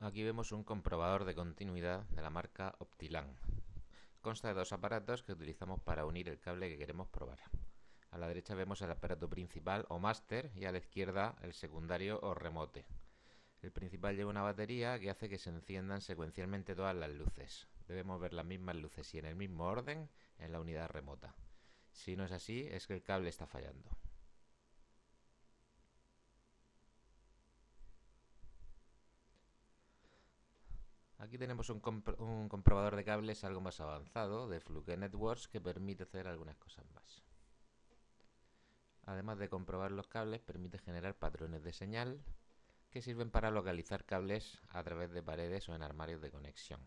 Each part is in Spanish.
Aquí vemos un comprobador de continuidad de la marca Optilan. Consta de dos aparatos que utilizamos para unir el cable que queremos probar. A la derecha vemos el aparato principal o máster y a la izquierda el secundario o remote. El principal lleva una batería que hace que se enciendan secuencialmente todas las luces. Debemos ver las mismas luces y en el mismo orden en la unidad remota. Si no es así, es que el cable está fallando. Aquí tenemos un comprobador de cables algo más avanzado de Fluke Networks que permite hacer algunas cosas más. Además de comprobar los cables, permite generar patrones de señal que sirven para localizar cables a través de paredes o en armarios de conexión.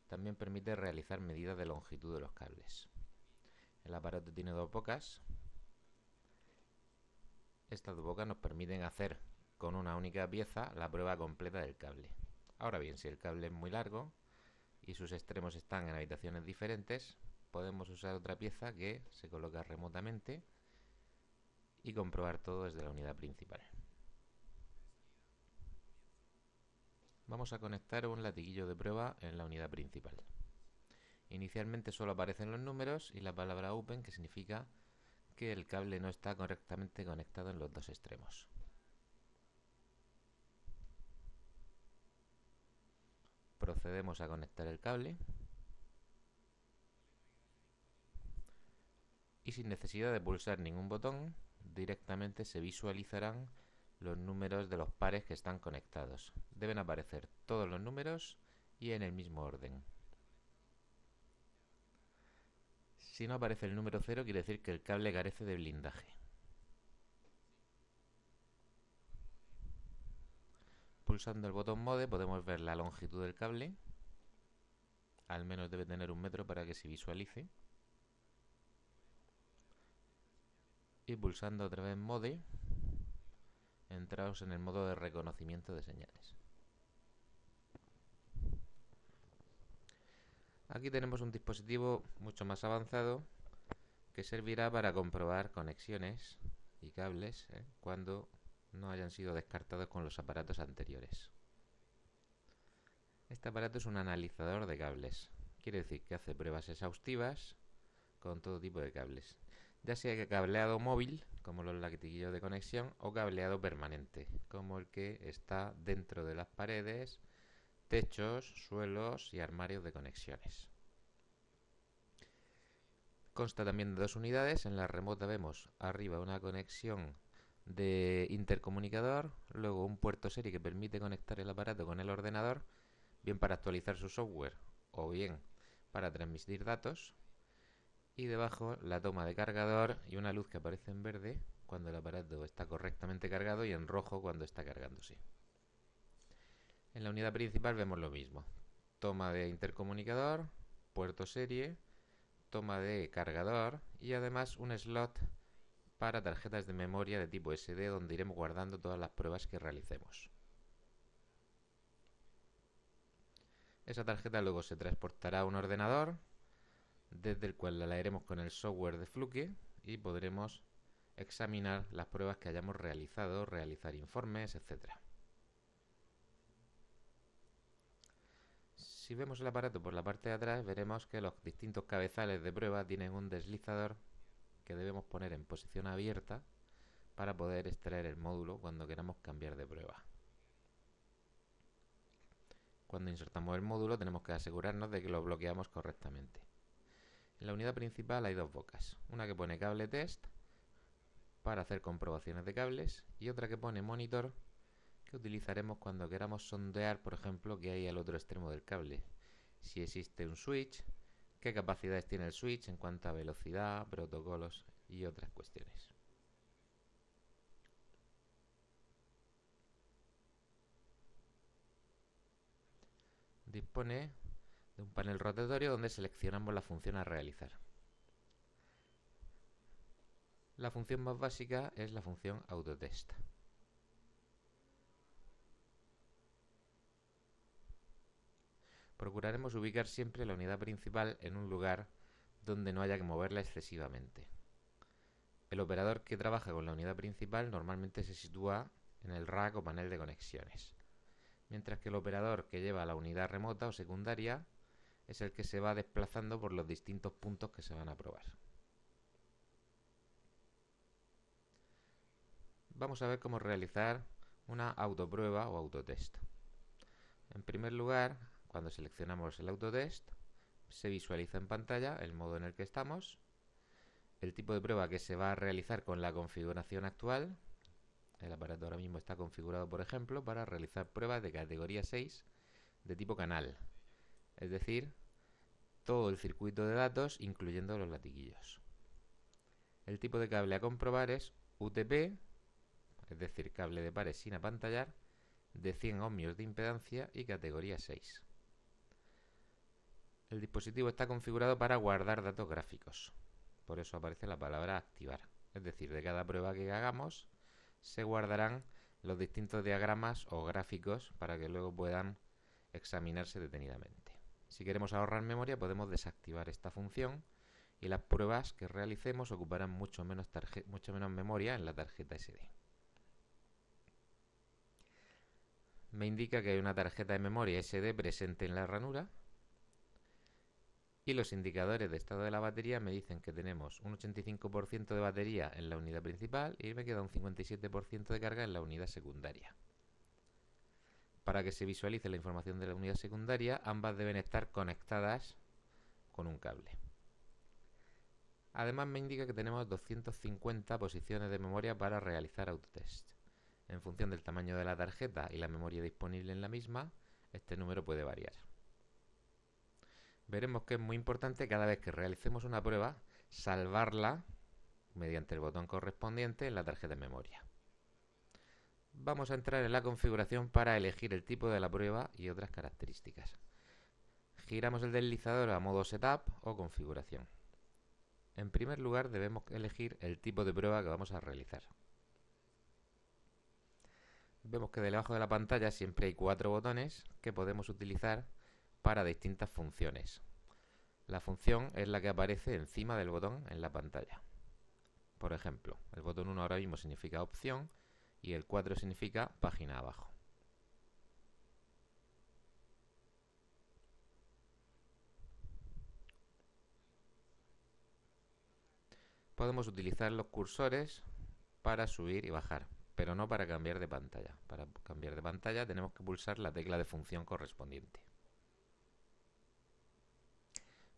También permite realizar medidas de longitud de los cables. El aparato tiene dos bocas. Estas dos bocas nos permiten hacer con una única pieza la prueba completa del cable. Ahora bien, si el cable es muy largo y sus extremos están en habitaciones diferentes, podemos usar otra pieza que se coloca remotamente y comprobar todo desde la unidad principal. Vamos a conectar un latiguillo de prueba en la unidad principal. Inicialmente solo aparecen los números y la palabra open, que significa que el cable no está correctamente conectado en los dos extremos. Procedemos a conectar el cable y sin necesidad de pulsar ningún botón, directamente se visualizarán los números de los pares que están conectados. Deben aparecer todos los números y en el mismo orden. Si no aparece el número 0, quiere decir que el cable carece de blindaje. Pulsando el botón Mode podemos ver la longitud del cable. Al menos debe tener 1 metro para que se visualice. Y pulsando otra vez Mode, entraos en el modo de reconocimiento de señales. Aquí tenemos un dispositivo mucho más avanzado que servirá para comprobar conexiones y cables cuando no hayan sido descartados con los aparatos anteriores. Este aparato es un analizador de cables. Quiere decir que hace pruebas exhaustivas con todo tipo de cables, ya sea cableado móvil, como los latiguillos de conexión, o cableado permanente, como el que está dentro de las paredes, techos, suelos y armarios de conexiones. Consta también de dos unidades. En la remota vemos arriba una conexión de intercomunicador, luego un puerto serie que permite conectar el aparato con el ordenador, bien para actualizar su software o bien para transmitir datos, y debajo la toma de cargador y una luz que aparece en verde cuando el aparato está correctamente cargado y en rojo cuando está cargándose. En la unidad principal vemos lo mismo: toma de intercomunicador, puerto serie, toma de cargador y además un slot para tarjetas de memoria de tipo SD donde iremos guardando todas las pruebas que realicemos. Esa tarjeta luego se transportará a un ordenador desde el cual la leeremos con el software de Fluke y podremos examinar las pruebas que hayamos realizado, realizar informes, etc. Si vemos el aparato por la parte de atrás, veremos que los distintos cabezales de prueba tienen un deslizador que debemos poner en posición abierta para poder extraer el módulo cuando queramos cambiar de prueba. Cuando insertamos el módulo tenemos que asegurarnos de que lo bloqueamos correctamente. En la unidad principal hay dos bocas, una que pone cable test para hacer comprobaciones de cables y otra que pone monitor, que utilizaremos cuando queramos sondear, por ejemplo, qué hay al otro extremo del cable, si existe un switch, qué capacidades tiene el switch en cuanto a velocidad, protocolos y otras cuestiones. Dispone de un panel rotatorio donde seleccionamos la función a realizar. La función más básica es la función autotest. Procuraremos ubicar siempre la unidad principal en un lugar donde no haya que moverla excesivamente. El operador que trabaja con la unidad principal normalmente se sitúa en el rack o panel de conexiones. mientras que el operador que lleva la unidad remota o secundaria es el que se va desplazando por los distintos puntos que se van a probar. Vamos a ver cómo realizar una autoprueba o autotest. En primer lugar, cuando seleccionamos el autotest, se visualiza en pantalla el modo en el que estamos, el tipo de prueba que se va a realizar con la configuración actual. El aparato ahora mismo está configurado, por ejemplo, para realizar pruebas de categoría 6 de tipo canal, es decir, todo el circuito de datos, incluyendo los latiguillos. El tipo de cable a comprobar es UTP, es decir, cable de pares sin apantallar, de 100 ohmios de impedancia y categoría 6. El dispositivo está configurado para guardar datos gráficos, por eso aparece la palabra activar, es decir, de cada prueba que hagamos se guardarán los distintos diagramas o gráficos para que luego puedan examinarse detenidamente. Si queremos ahorrar memoria, podemos desactivar esta función y las pruebas que realicemos ocuparán mucho menos memoria en la tarjeta SD. Me indica que hay una tarjeta de memoria SD presente en la ranura y los indicadores de estado de la batería me dicen que tenemos un 85% de batería en la unidad principal y me queda un 57% de carga en la unidad secundaria. Para que se visualice la información de la unidad secundaria, ambas deben estar conectadas con un cable. Además me indica que tenemos 250 posiciones de memoria para realizar autotest. En función del tamaño de la tarjeta y la memoria disponible en la misma, este número puede variar. Veremos que es muy importante cada vez que realicemos una prueba, salvarla mediante el botón correspondiente en la tarjeta de memoria. Vamos a entrar en la configuración para elegir el tipo de la prueba y otras características. Giramos el deslizador a modo Setup o Configuración. En primer lugar debemos elegir el tipo de prueba que vamos a realizar. Vemos que debajo de la pantalla siempre hay 4 botones que podemos utilizar para distintas funciones. La función es la que aparece encima del botón en la pantalla. Por ejemplo, el botón 1 ahora mismo significa opción y el 4 significa página abajo. Podemos utilizar los cursores para subir y bajar, pero no para cambiar de pantalla. Para cambiar de pantalla tenemos que pulsar la tecla de función correspondiente.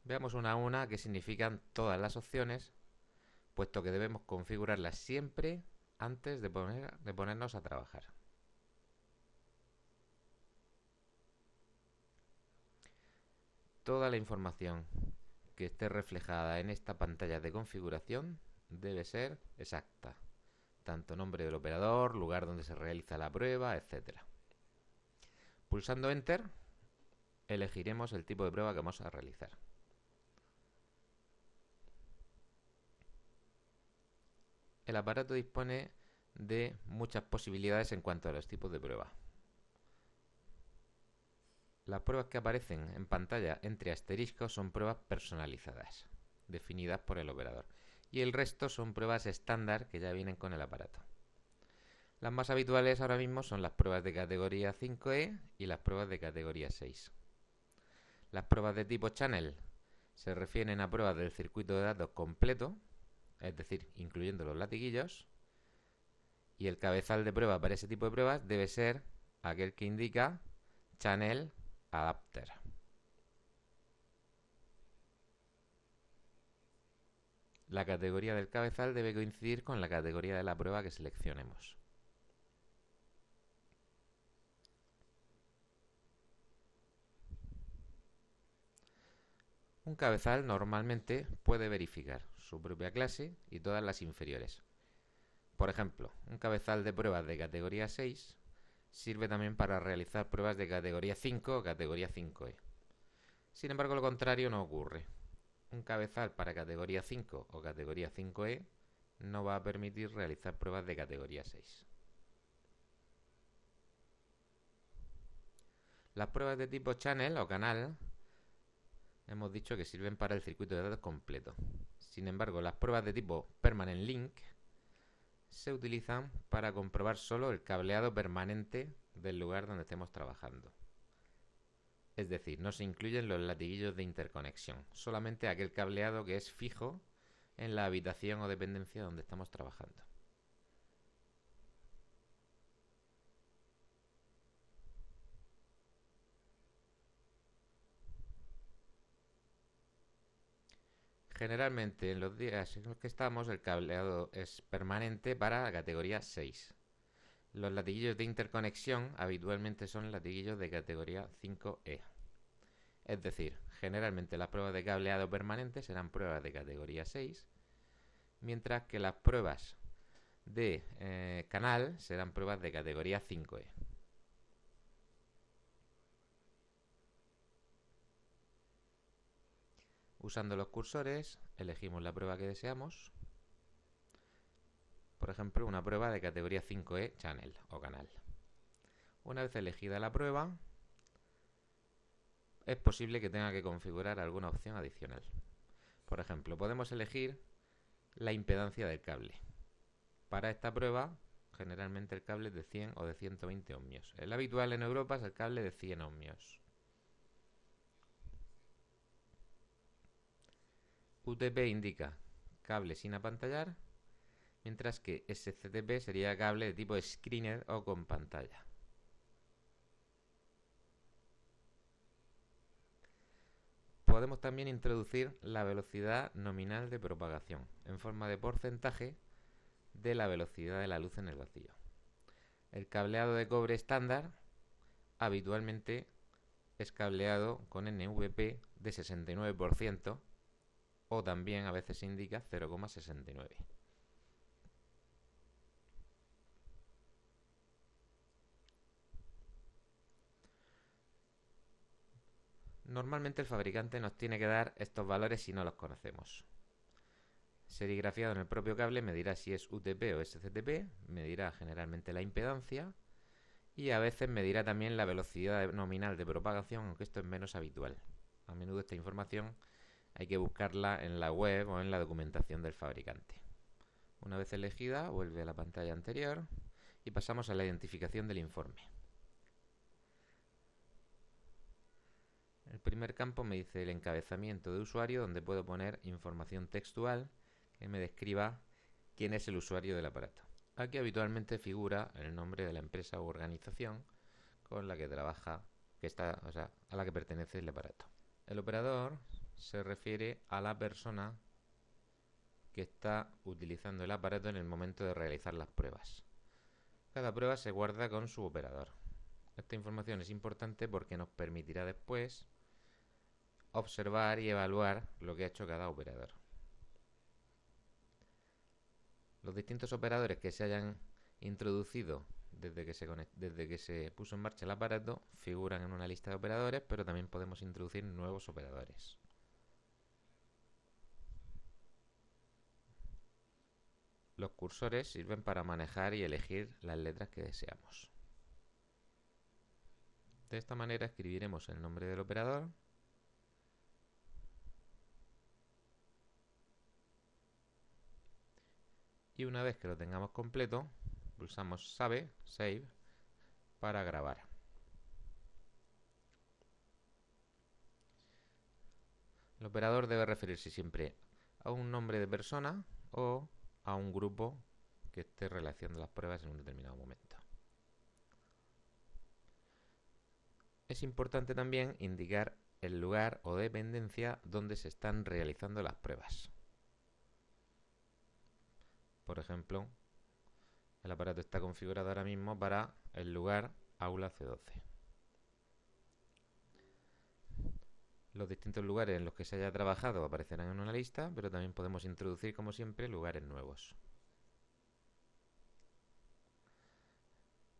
Veamos una a una qué significan todas las opciones, puesto que debemos configurarlas siempre antes de ponernos a trabajar. Toda la información que esté reflejada en esta pantalla de configuración debe ser exacta, tanto nombre del operador, lugar donde se realiza la prueba, etc. Pulsando Enter, elegiremos el tipo de prueba que vamos a realizar. El aparato dispone de muchas posibilidades en cuanto a los tipos de prueba. Las pruebas que aparecen en pantalla entre asteriscos son pruebas personalizadas, definidas por el operador, y el resto son pruebas estándar que ya vienen con el aparato. Las más habituales ahora mismo son las pruebas de categoría 5E y las pruebas de categoría 6. Las pruebas de tipo channel se refieren a pruebas del circuito de datos completo, es decir, incluyendo los latiguillos, y el cabezal de prueba para ese tipo de pruebas debe ser aquel que indica Channel Adapter. La categoría del cabezal debe coincidir con la categoría de la prueba que seleccionemos. Un cabezal normalmente puede verificar su propia clase y todas las inferiores. Por ejemplo, un cabezal de pruebas de categoría 6 sirve también para realizar pruebas de categoría 5 o categoría 5E. Sin embargo, lo contrario no ocurre. Un cabezal para categoría 5 o categoría 5E no va a permitir realizar pruebas de categoría 6. Las pruebas de tipo channel o canal hemos dicho que sirven para el circuito de datos completo. Sin embargo, las pruebas de tipo permanent link se utilizan para comprobar solo el cableado permanente del lugar donde estemos trabajando. Es decir, no se incluyen los latiguillos de interconexión, solamente aquel cableado que es fijo en la habitación o dependencia donde estamos trabajando. Generalmente en los días en los que estamos el cableado es permanente para la categoría 6. Los latiguillos de interconexión habitualmente son latiguillos de categoría 5E. Es decir, generalmente las pruebas de cableado permanente serán pruebas de categoría 6, mientras que las pruebas de canal serán pruebas de categoría 5E. Usando los cursores, elegimos la prueba que deseamos. Por ejemplo, una prueba de categoría 5E Channel o canal. Una vez elegida la prueba, es posible que tenga que configurar alguna opción adicional. Por ejemplo, podemos elegir la impedancia del cable. Para esta prueba, generalmente el cable es de 100 o de 120 ohmios. El habitual en Europa es el cable de 100 ohmios. UTP indica cable sin apantallar, mientras que SCTP sería cable de tipo screener o con pantalla. Podemos también introducir la velocidad nominal de propagación en forma de porcentaje de la velocidad de la luz en el vacío. El cableado de cobre estándar habitualmente es cableado con NVP de 69% o también a veces se indica 0,69. Normalmente el fabricante nos tiene que dar estos valores si no los conocemos. Serigrafiado en el propio cable me dirá si es UTP o SCTP, me dirá generalmente la impedancia y a veces me dirá también la velocidad nominal de propagación, aunque esto es menos habitual. A menudo esta información hay que buscarla en la web o en la documentación del fabricante. Una vez elegida, vuelve a la pantalla anterior y pasamos a la identificación del informe. El primer campo me dice el encabezamiento de usuario, donde puedo poner información textual que me describa quién es el usuario del aparato. Aquí habitualmente figura el nombre de la empresa u organización con la que trabaja, a la que pertenece el aparato. El operador se refiere a la persona que está utilizando el aparato en el momento de realizar las pruebas. Cada prueba se guarda con su operador. Esta información es importante porque nos permitirá después observar y evaluar lo que ha hecho cada operador. Los distintos operadores que se hayan introducido desde que se puso en marcha el aparato figuran en una lista de operadores, pero también podemos introducir nuevos operadores. Los cursores sirven para manejar y elegir las letras que deseamos. De esta manera escribiremos el nombre del operador, y una vez que lo tengamos completo, pulsamos Save para grabar. El operador debe referirse siempre a un nombre de persona o a un grupo que esté realizando las pruebas en un determinado momento. Es importante también indicar el lugar o dependencia donde se están realizando las pruebas. Por ejemplo, el aparato está configurado ahora mismo para el lugar aula C12. Los distintos lugares en los que se haya trabajado aparecerán en una lista, pero también podemos introducir, como siempre, lugares nuevos.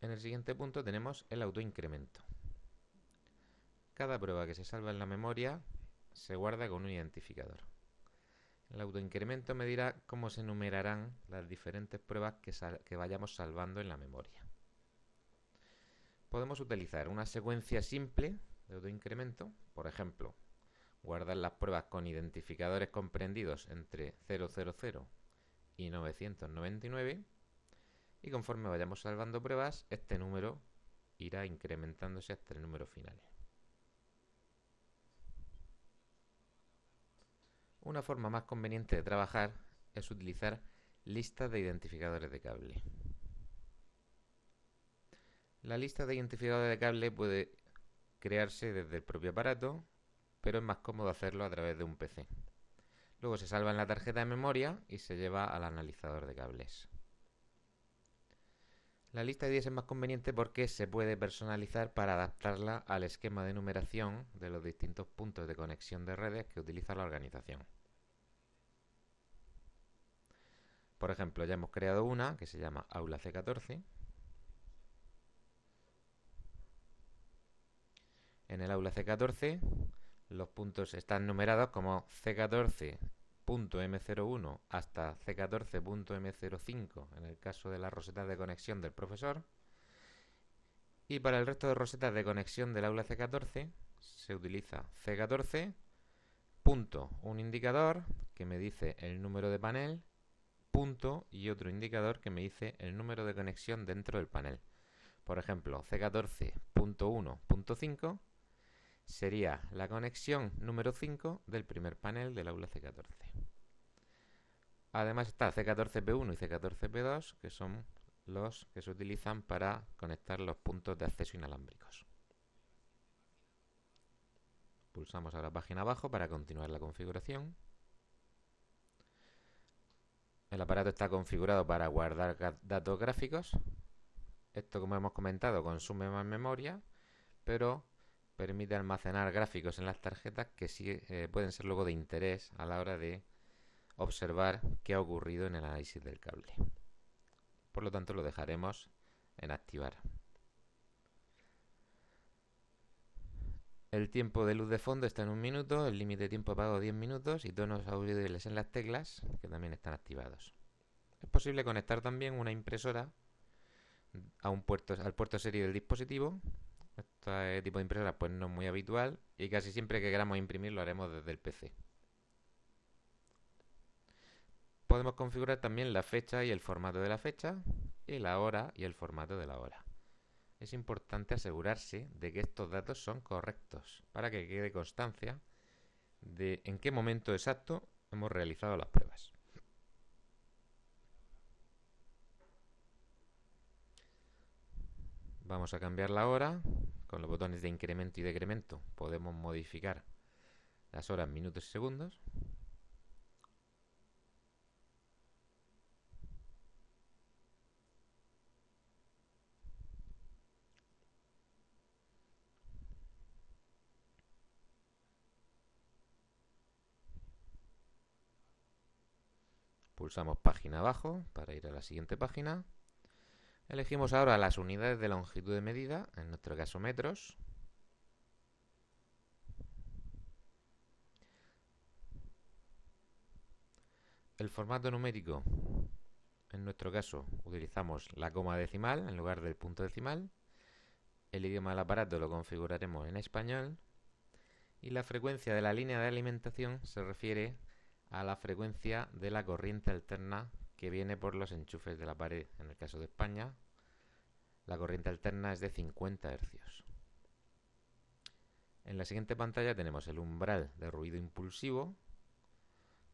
En el siguiente punto tenemos el autoincremento. Cada prueba que se salva en la memoria se guarda con un identificador. El autoincremento me dirá cómo se enumerarán las diferentes pruebas que vayamos salvando en la memoria. Podemos utilizar una secuencia simple de autoincremento, por ejemplo, guardar las pruebas con identificadores comprendidos entre 000 y 999, y conforme vayamos salvando pruebas, este número irá incrementándose hasta el número final. Una forma más conveniente de trabajar es utilizar listas de identificadores de cable. La lista de identificadores de cable puede crearse desde el propio aparato, pero es más cómodo hacerlo a través de un PC. Luego se salva en la tarjeta de memoria y se lleva al analizador de cables. La lista de IDs es más conveniente porque se puede personalizar para adaptarla al esquema de numeración de los distintos puntos de conexión de redes que utiliza la organización. Por ejemplo, ya hemos creado una que se llama Aula C14. En el Aula C14 los puntos están numerados como C14.M01 hasta C14.M05 en el caso de las rosetas de conexión del profesor. Y para el resto de rosetas de conexión del Aula C14 se utiliza C14, punto, un indicador que me dice el número de panel, punto y otro indicador que me dice el número de conexión dentro del panel. Por ejemplo, C14.1.5 sería la conexión número 5 del primer panel del Aula C14. Además está C14P1 y C14P2, que son los que se utilizan para conectar los puntos de acceso inalámbricos. Pulsamos ahora página abajo para continuar la configuración. El aparato está configurado para guardar datos gráficos. Esto, como hemos comentado, consume más memoria, pero permite almacenar gráficos en las tarjetas que sí pueden ser luego de interés a la hora de observar qué ha ocurrido en el análisis del cable. Por lo tanto, lo dejaremos en activar. El tiempo de luz de fondo está en 1 minuto, el límite de tiempo apagado 10 minutos y tonos audibles en las teclas, que también están activados. Es posible conectar también una impresora al puerto serie del dispositivo. Este tipo de impresora pues no es muy habitual y casi siempre que queramos imprimir lo haremos desde el PC. Podemos configurar también la fecha y el formato de la fecha y la hora y el formato de la hora. Es importante asegurarse de que estos datos son correctos para que quede constancia de en qué momento exacto hemos realizado las pruebas. Vamos a cambiar la hora. Con los botones de incremento y decremento podemos modificar las horas, minutos y segundos. Pulsamos página abajo para ir a la siguiente página. Elegimos ahora las unidades de longitud de medida, en nuestro caso metros. El formato numérico, en nuestro caso utilizamos la coma decimal en lugar del punto decimal. El idioma del aparato lo configuraremos en español. Y la frecuencia de la línea de alimentación se refiere a la frecuencia de la corriente alterna que viene por los enchufes de la pared. En el caso de España, la corriente alterna es de 50 Hz. En la siguiente pantalla tenemos el umbral de ruido impulsivo,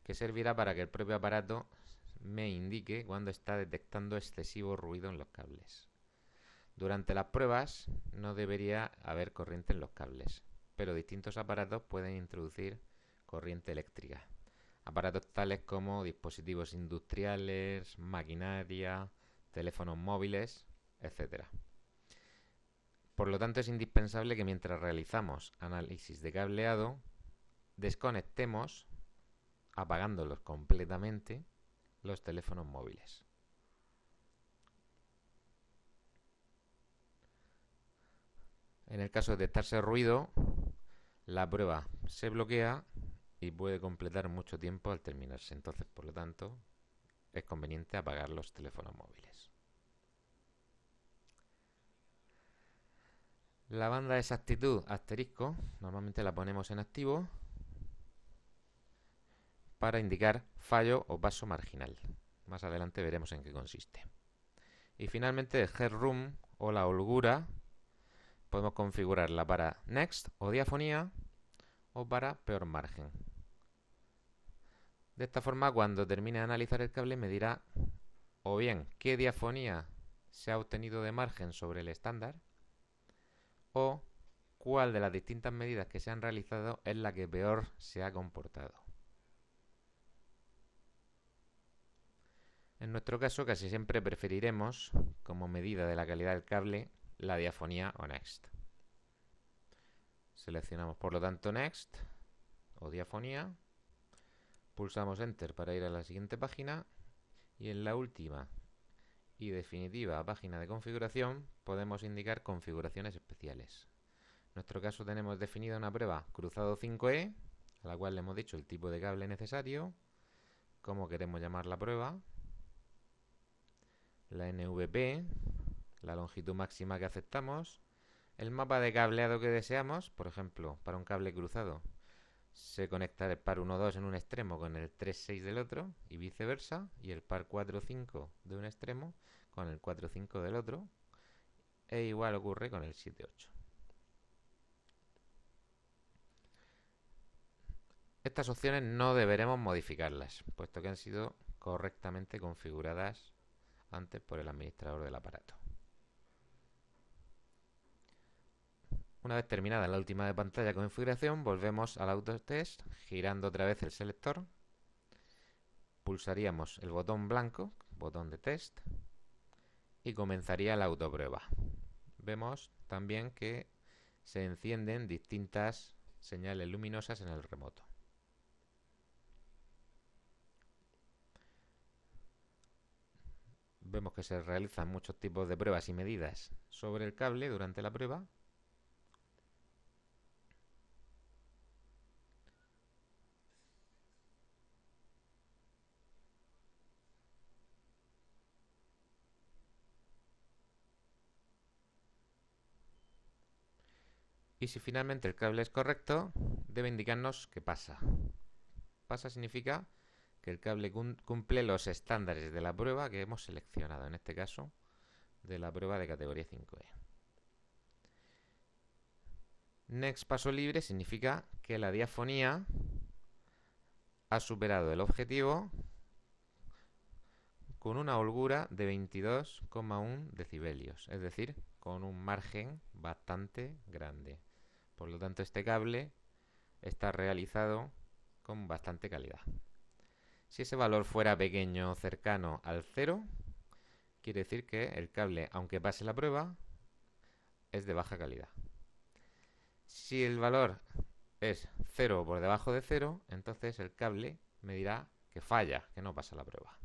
que servirá para que el propio aparato me indique cuando está detectando excesivo ruido en los cables. Durante las pruebas no debería haber corriente en los cables, pero distintos aparatos pueden introducir corriente eléctrica. Aparatos tales como dispositivos industriales, maquinaria, teléfonos móviles, etc. Por lo tanto, es indispensable que mientras realizamos análisis de cableado, desconectemos, apagándolos completamente, los teléfonos móviles. En el caso de detectarse ruido, la prueba se bloquea y puede completar mucho tiempo al terminarse. Entonces, por lo tanto, es conveniente apagar los teléfonos móviles. La banda de exactitud asterisco normalmente la ponemos en activo para indicar fallo o paso marginal. Más adelante veremos en qué consiste. Y finalmente el headroom o la holgura podemos configurarla para Next o diafonía o para peor margen. De esta forma, cuando termine de analizar el cable, me dirá o bien qué diafonía se ha obtenido de margen sobre el estándar o cuál de las distintas medidas que se han realizado es la que peor se ha comportado. En nuestro caso, casi siempre preferiremos, como medida de la calidad del cable, la diafonía o Next. Seleccionamos por lo tanto Next o diafonía, pulsamos Enter para ir a la siguiente página y en la última y definitiva página de configuración podemos indicar configuraciones especiales. En nuestro caso tenemos definida una prueba cruzado 5E, a la cual le hemos dicho el tipo de cable necesario, cómo queremos llamar la prueba, la NVP, la longitud máxima que aceptamos, el mapa de cableado que deseamos, por ejemplo, para un cable cruzado se conecta el par 1-2 en un extremo con el 3-6 del otro y viceversa, y el par 4-5 de un extremo con el 4-5 del otro, e igual ocurre con el 7-8. Estas opciones no deberemos modificarlas, puesto que han sido correctamente configuradas antes por el administrador del aparato. Una vez terminada la última de pantalla de configuración, volvemos al autotest, girando otra vez el selector, pulsaríamos el botón blanco, botón de test, y comenzaría la autoprueba. Vemos también que se encienden distintas señales luminosas en el remoto. Vemos que se realizan muchos tipos de pruebas y medidas sobre el cable durante la prueba. Y si finalmente el cable es correcto, debe indicarnos qué pasa. Pasa significa que el cable cumple los estándares de la prueba que hemos seleccionado, en este caso de la prueba de categoría 5E. Next paso libre significa que la diafonía ha superado el objetivo con una holgura de 22,1 decibelios, es decir, con un margen bastante grande. Por lo tanto, este cable está realizado con bastante calidad. Si ese valor fuera pequeño, cercano al 0, quiere decir que el cable, aunque pase la prueba, es de baja calidad. Si el valor es 0 o por debajo de 0, entonces el cable me dirá que falla, que no pasa la prueba.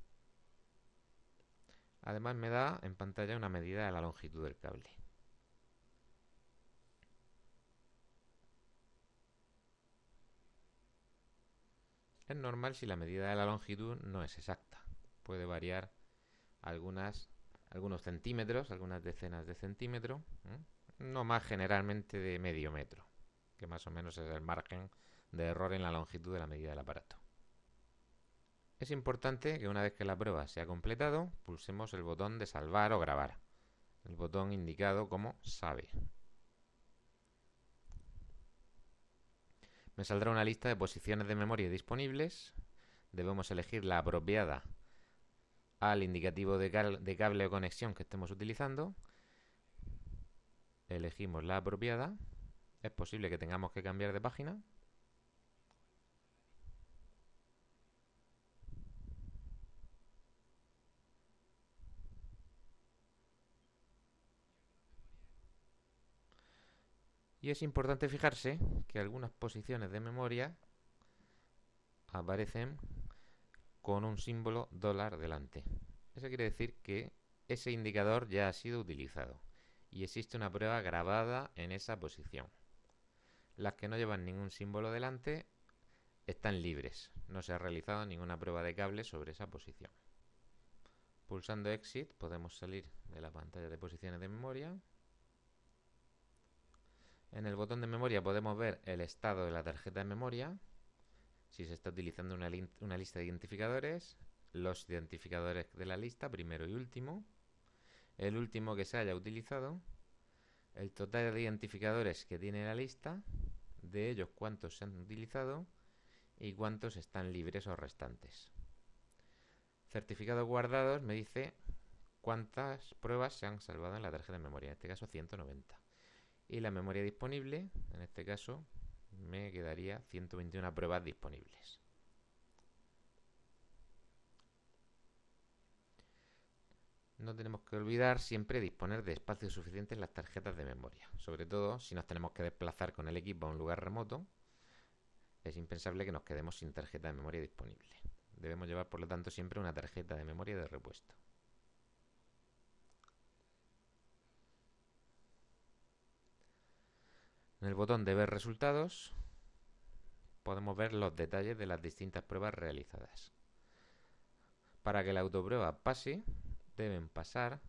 Además me da en pantalla una medida de la longitud del cable. Es normal si la medida de la longitud no es exacta. Puede variar algunos centímetros, algunas decenas de centímetros, no más generalmente de medio metro, que más o menos es el margen de error en la longitud de la medida del aparato. Es importante que una vez que la prueba se ha completado, pulsemos el botón de salvar o grabar, el botón indicado como Save. Me saldrá una lista de posiciones de memoria disponibles. Debemos elegir la apropiada al indicativo de cable o conexión que estemos utilizando. Elegimos la apropiada. Es posible que tengamos que cambiar de página. Y es importante fijarse que algunas posiciones de memoria aparecen con un símbolo dólar delante. Eso quiere decir que ese indicador ya ha sido utilizado y existe una prueba grabada en esa posición. Las que no llevan ningún símbolo delante están libres. No se ha realizado ninguna prueba de cable sobre esa posición. Pulsando Exit podemos salir de la pantalla de posiciones de memoria. En el botón de memoria podemos ver el estado de la tarjeta de memoria, si se está utilizando una lista de identificadores, los identificadores de la lista, primero y último, el último que se haya utilizado, el total de identificadores que tiene la lista, de ellos cuántos se han utilizado y cuántos están libres o restantes. Certificados guardados me dice cuántas pruebas se han salvado en la tarjeta de memoria, en este caso 190. Y la memoria disponible, en este caso, me quedaría 121 pruebas disponibles. No tenemos que olvidar siempre disponer de espacio suficiente en las tarjetas de memoria, sobre todo si nos tenemos que desplazar con el equipo a un lugar remoto. Es impensable que nos quedemos sin tarjeta de memoria disponible. Debemos llevar, por lo tanto, siempre una tarjeta de memoria de repuesto. En el botón de ver resultados podemos ver los detalles de las distintas pruebas realizadas. Para que la autoprueba pase, deben pasar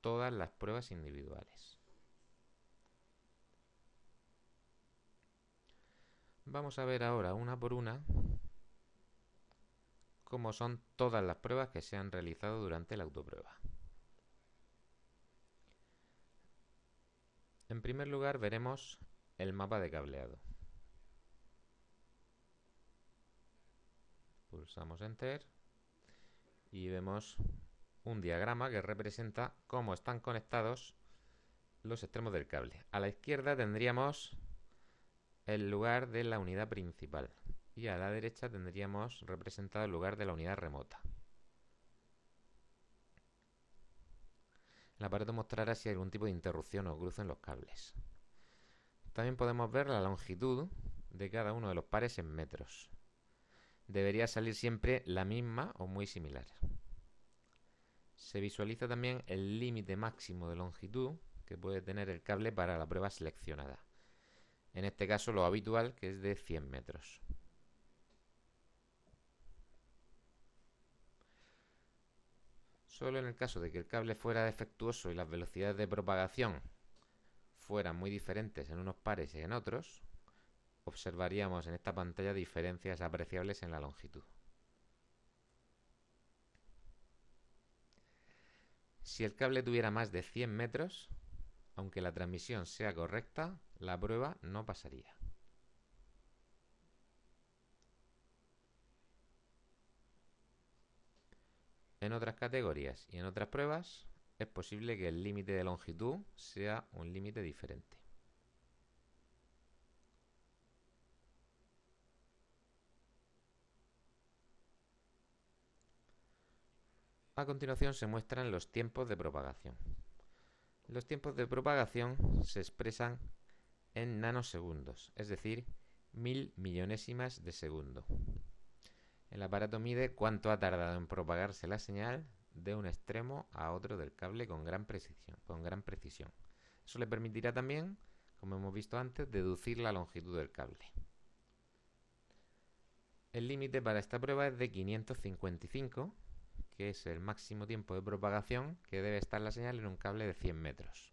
todas las pruebas individuales. Vamos a ver ahora una por una cómo son todas las pruebas que se han realizado durante la autoprueba. En primer lugar veremos el mapa de cableado. Pulsamos Enter y vemos un diagrama que representa cómo están conectados los extremos del cable. A la izquierda tendríamos el lugar de la unidad principal y a la derecha tendríamos representado el lugar de la unidad remota. El aparato mostrará si hay algún tipo de interrupción o cruce en los cables. También podemos ver la longitud de cada uno de los pares en metros. Debería salir siempre la misma o muy similar. Se visualiza también el límite máximo de longitud que puede tener el cable para la prueba seleccionada. En este caso lo habitual, que es de 100 metros. Solo en el caso de que el cable fuera defectuoso y las velocidades de propagación fueran muy diferentes en unos pares y en otros, observaríamos en esta pantalla diferencias apreciables en la longitud. Si el cable tuviera más de 100 metros, aunque la transmisión sea correcta, la prueba no pasaría. En otras categorías y en otras pruebas, es posible que el límite de longitud sea un límite diferente. A continuación se muestran los tiempos de propagación. Los tiempos de propagación se expresan en nanosegundos, es decir, 1000 millonésimas de segundo. El aparato mide cuánto ha tardado en propagarse la señal de un extremo a otro del cable con gran precisión. Eso le permitirá también, como hemos visto antes, deducir la longitud del cable. El límite para esta prueba es de 555, que es el máximo tiempo de propagación que debe estar la señal en un cable de 100 metros.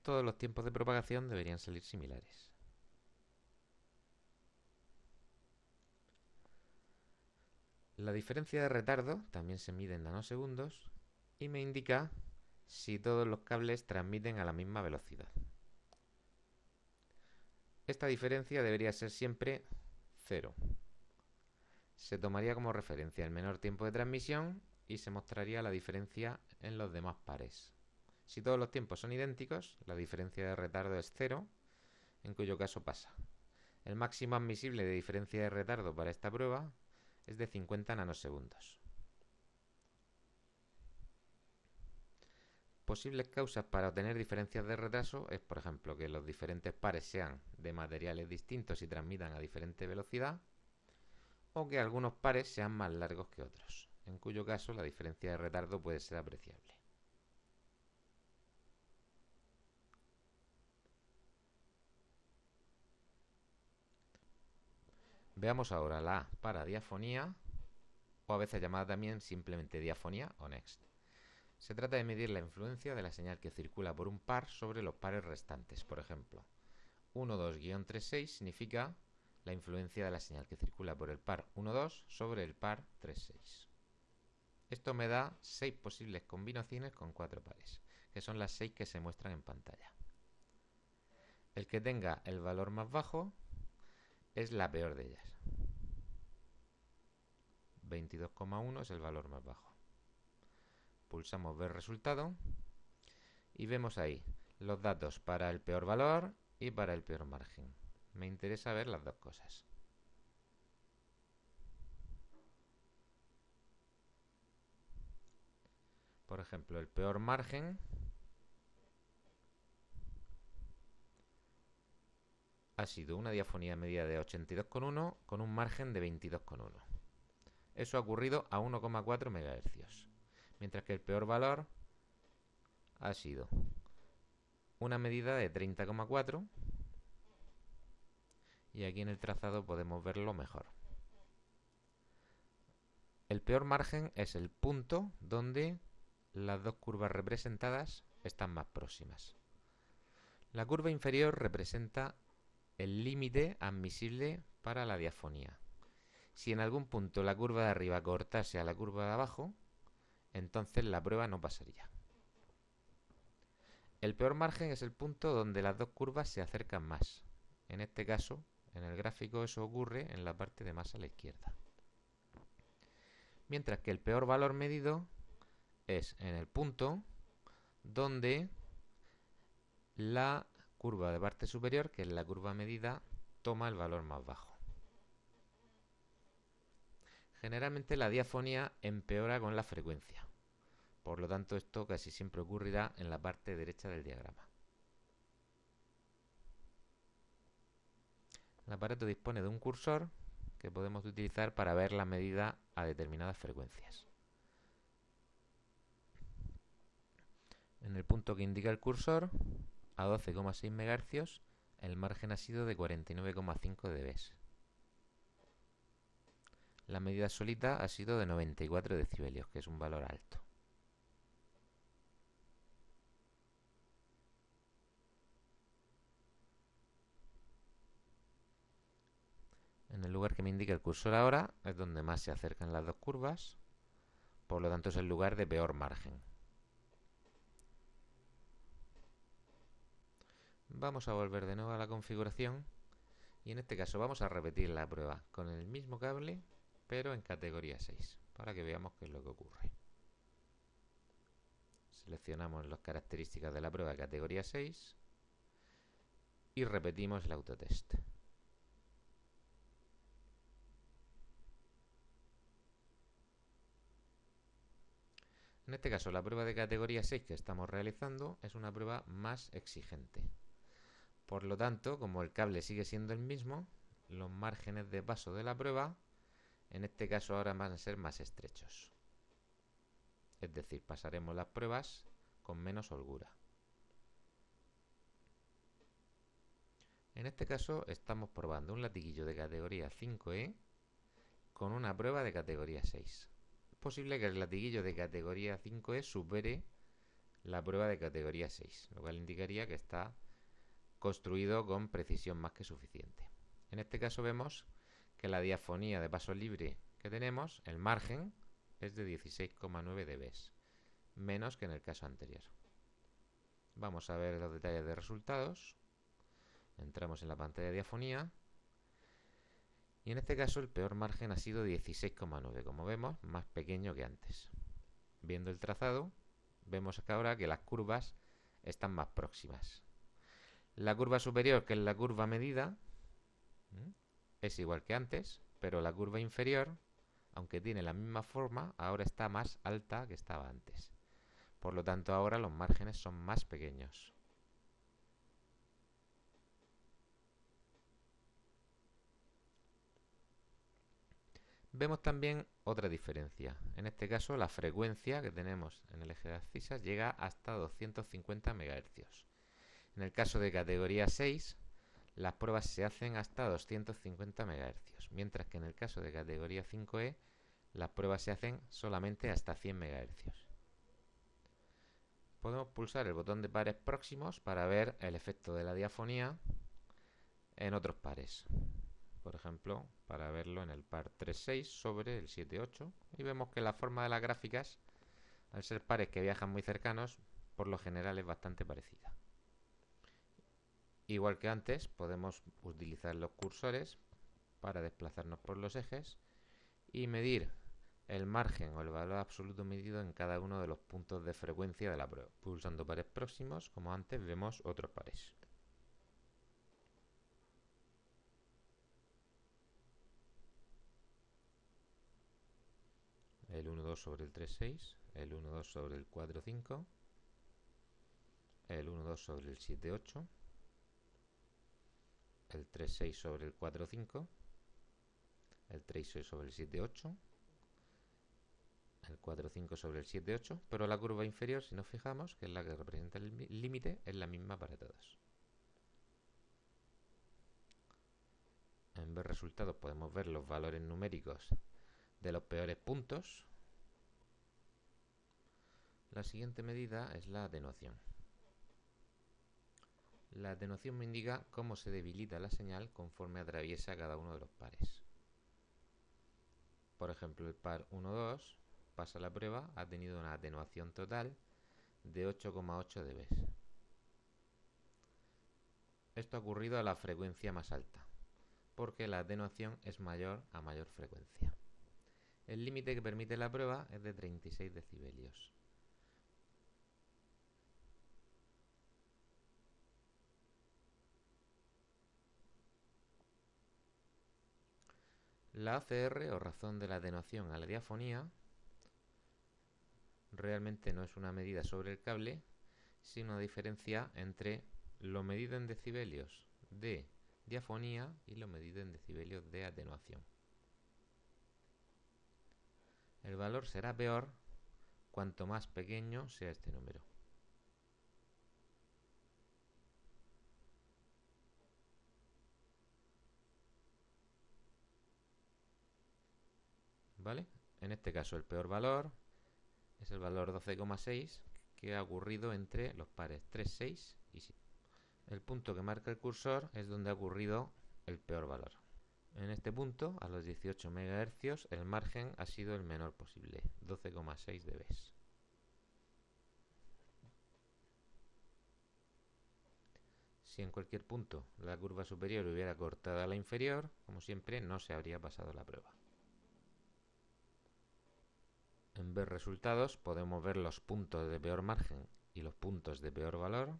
Todos los tiempos de propagación deberían salir similares. La diferencia de retardo también se mide en nanosegundos y me indica si todos los cables transmiten a la misma velocidad. Esta diferencia debería ser siempre 0. Se tomaría como referencia el menor tiempo de transmisión y se mostraría la diferencia en los demás pares. Si todos los tiempos son idénticos, la diferencia de retardo es 0, en cuyo caso pasa. El máximo admisible de diferencia de retardo para esta prueba es de 50 nanosegundos. Posibles causas para obtener diferencias de retraso es, por ejemplo, que los diferentes pares sean de materiales distintos y transmitan a diferente velocidad, o que algunos pares sean más largos que otros, en cuyo caso la diferencia de retardo puede ser apreciable. Veamos ahora la A para diafonía, o a veces llamada también simplemente diafonía o next. Se trata de medir la influencia de la señal que circula por un par sobre los pares restantes. Por ejemplo, 1,2-3,6 significa la influencia de la señal que circula por el par 1,2 sobre el par 3,6. Esto me da 6 posibles combinaciones con 4 pares. que son las 6 que se muestran en pantalla. El que tenga el valor más bajo es la peor de ellas. 22,1 es el valor más bajo. Pulsamos ver resultado y vemos ahí los datos para el peor valor y para el peor margen. Me interesa ver las dos cosas. Por ejemplo, el peor margen ha sido una diafonía medida de 82,1 con un margen de 22,1. Eso ha ocurrido a 1,4 MHz. Mientras que el peor valor ha sido una medida de 30,4 y aquí en el trazado podemos verlo mejor. El peor margen es el punto donde las dos curvas representadas están más próximas. La curva inferior representa el límite admisible para la diafonía. Si en algún punto la curva de arriba cortase a la curva de abajo, entonces la prueba no pasaría. El peor margen es el punto donde las dos curvas se acercan más. En este caso, en el gráfico, eso ocurre en la parte de más a la izquierda. Mientras que el peor valor medido es en el punto donde la curva de parte superior, que es la curva medida, toma el valor más bajo. Generalmente la diafonía empeora con la frecuencia. Por lo tanto, esto casi siempre ocurrirá en la parte derecha del diagrama. El aparato dispone de un cursor que podemos utilizar para ver la medida a determinadas frecuencias. En el punto que indica el cursor, a 12,6 MHz, el margen ha sido de 49,5 dB. La medida solita ha sido de 94 decibelios, que es un valor alto. En el lugar que me indica el cursor ahora es donde más se acercan las dos curvas, por lo tanto es el lugar de peor margen. Vamos a volver de nuevo a la configuración y en este caso vamos a repetir la prueba con el mismo cable pero en categoría 6 para que veamos qué es lo que ocurre. Seleccionamos las características de la prueba de categoría 6 y repetimos el autotest. En este caso la prueba de categoría 6 que estamos realizando es una prueba más exigente. Por lo tanto, como el cable sigue siendo el mismo, los márgenes de paso de la prueba, en este caso ahora van a ser más estrechos. Es decir, pasaremos las pruebas con menos holgura. En este caso estamos probando un latiguillo de categoría 5E con una prueba de categoría 6. Es posible que el latiguillo de categoría 5E supere la prueba de categoría 6, lo cual indicaría que está construido con precisión más que suficiente. En este caso vemos que la diafonía de paso libre que tenemos, el margen, es de 16,9 dB, menos que en el caso anterior. Vamos a ver los detalles de resultados. Entramos en la pantalla de diafonía y en este caso el peor margen ha sido 16,9, como vemos, más pequeño que antes. Viendo el trazado, vemos que ahora que las curvas están más próximas. La curva superior, que es la curva medida, es igual que antes, pero la curva inferior, aunque tiene la misma forma, ahora está más alta que estaba antes. Por lo tanto, ahora los márgenes son más pequeños. Vemos también otra diferencia. En este caso, la frecuencia que tenemos en el eje de abscisas llega hasta 250 MHz. En el caso de categoría 6, las pruebas se hacen hasta 250 MHz, mientras que en el caso de categoría 5E, las pruebas se hacen solamente hasta 100 MHz. Podemos pulsar el botón de pares próximos para ver el efecto de la diafonía en otros pares. Por ejemplo, para verlo en el par 3,6 sobre el 7,8. Y vemos que la forma de las gráficas, al ser pares que viajan muy cercanos, por lo general es bastante parecida. Igual que antes, podemos utilizar los cursores para desplazarnos por los ejes y medir el margen o el valor absoluto medido en cada uno de los puntos de frecuencia de la prueba. Pulsando pares próximos, como antes, vemos otros pares. El 1,2 sobre el 3,6, el 1,2 sobre el 4,5, el 1,2 sobre el 7,8, el 3,6 sobre el 4,5, el 3,6 sobre el 7,8, el 4,5 sobre el 7,8, pero la curva inferior, si nos fijamos, que es la que representa el límite, es la misma para todas. En ver resultados podemos ver los valores numéricos de los peores puntos. La siguiente medida es la atenuación. La atenuación me indica cómo se debilita la señal conforme atraviesa cada uno de los pares. Por ejemplo, el par 1,2 pasa la prueba, ha tenido una atenuación total de 8,8 dB. Esto ha ocurrido a la frecuencia más alta, porque la atenuación es mayor a mayor frecuencia. El límite que permite la prueba es de 36 decibelios. La ACR, o razón de la atenuación a la diafonía, realmente no es una medida sobre el cable, sino una diferencia entre lo medido en decibelios de diafonía y lo medido en decibelios de atenuación. El valor será peor cuanto más pequeño sea este número. ¿Vale? En este caso el peor valor es el valor 12,6 que ha ocurrido entre los pares 3, 6 y 7. El punto que marca el cursor es donde ha ocurrido el peor valor. En este punto, a los 18 MHz, el margen ha sido el menor posible, 12,6 dB. Si en cualquier punto la curva superior hubiera cortado a la inferior, como siempre, no se habría pasado la prueba. En ver resultados podemos ver los puntos de peor margen y los puntos de peor valor.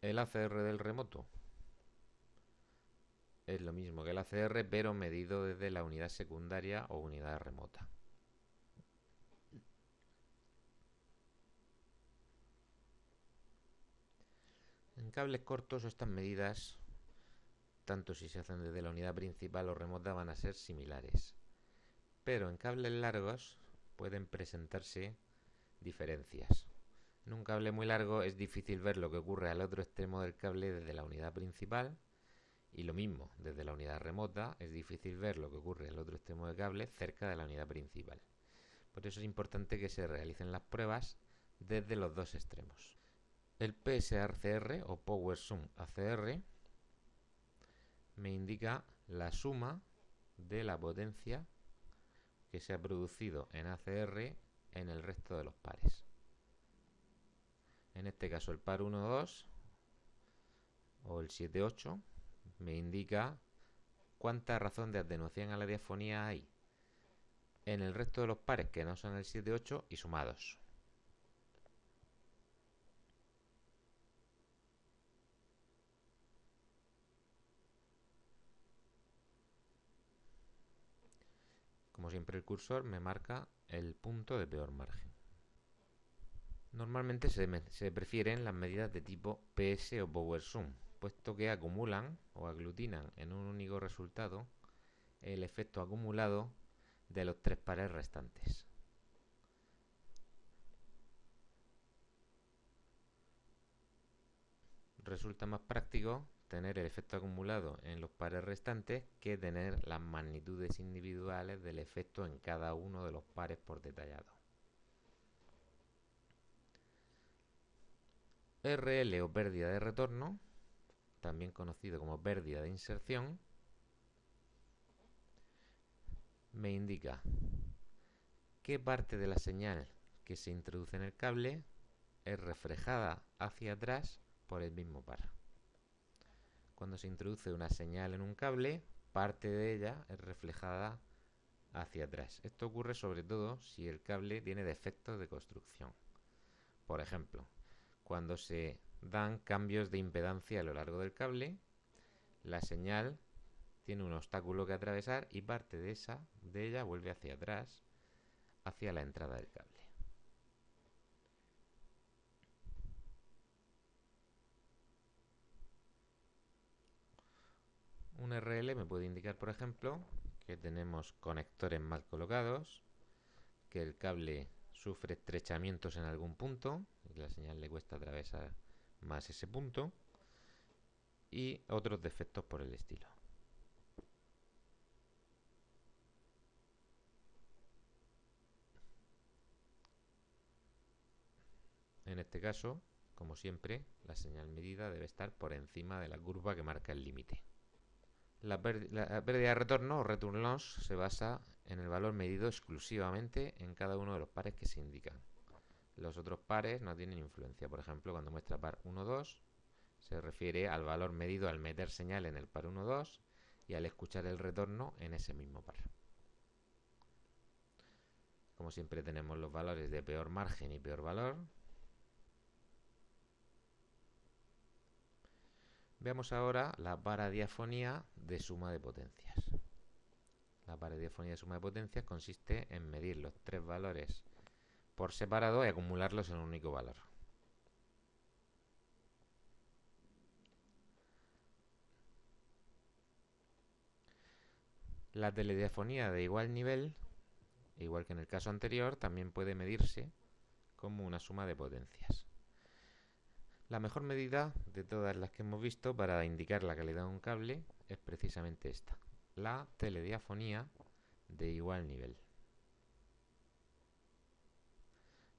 El ACR del remoto es lo mismo que el ACR, pero medido desde la unidad secundaria o unidad remota. En cables cortos estas medidas, tanto si se hacen desde la unidad principal o remota, van a ser similares. Pero en cables largos pueden presentarse diferencias. En un cable muy largo es difícil ver lo que ocurre al otro extremo del cable desde la unidad principal, y lo mismo, desde la unidad remota es difícil ver lo que ocurre al otro extremo del cable cerca de la unidad principal. Por eso es importante que se realicen las pruebas desde los dos extremos. El PSACR o Power Sum ACR me indica la suma de la potencia que se ha producido en ACR en el resto de los pares. En este caso el par 1,2 o el 7,8 me indica cuánta razón de atenuación a la diafonía hay en el resto de los pares que no son el 7,8 y sumados. Como siempre el cursor me marca el punto de peor margen. Normalmente se prefieren las medidas de tipo PS o Power Sum, puesto que acumulan o aglutinan en un único resultado el efecto acumulado de los tres pares restantes. resulta más práctico tener el efecto acumulado en los pares restantes que tener las magnitudes individuales del efecto en cada uno de los pares por detallado. RL o pérdida de retorno, también conocido como pérdida de inserción, me indica qué parte de la señal que se introduce en el cable es reflejada hacia atrás por el mismo par. Cuando se introduce una señal en un cable, parte de ella es reflejada hacia atrás. Esto ocurre sobre todo si el cable tiene defectos de construcción. Por ejemplo, cuando se dan cambios de impedancia a lo largo del cable, la señal tiene un obstáculo que atravesar y parte de ella vuelve hacia atrás, hacia la entrada del cable. Un RL me puede indicar, por ejemplo, que tenemos conectores mal colocados, que el cable sufre estrechamientos en algún punto y la señal le cuesta atravesar más ese punto, y otros defectos por el estilo. En este caso, como siempre, la señal medida debe estar por encima de la curva que marca el límite. La pérdida de retorno o return loss se basa en el valor medido exclusivamente en cada uno de los pares que se indican. Los otros pares no tienen influencia. Por ejemplo, cuando muestra par 1, 2, se refiere al valor medido al meter señal en el par 1, 2 y al escuchar el retorno en ese mismo par. Como siempre tenemos los valores de peor margen y peor valor. Veamos ahora la paradiafonía de suma de potencias. La paradiafonía de suma de potencias consiste en medir los tres valores por separado y acumularlos en un único valor. La telediafonía de igual nivel, igual que en el caso anterior, también puede medirse como una suma de potencias. La mejor medida de todas las que hemos visto para indicar la calidad de un cable es precisamente esta, la telediafonía de igual nivel.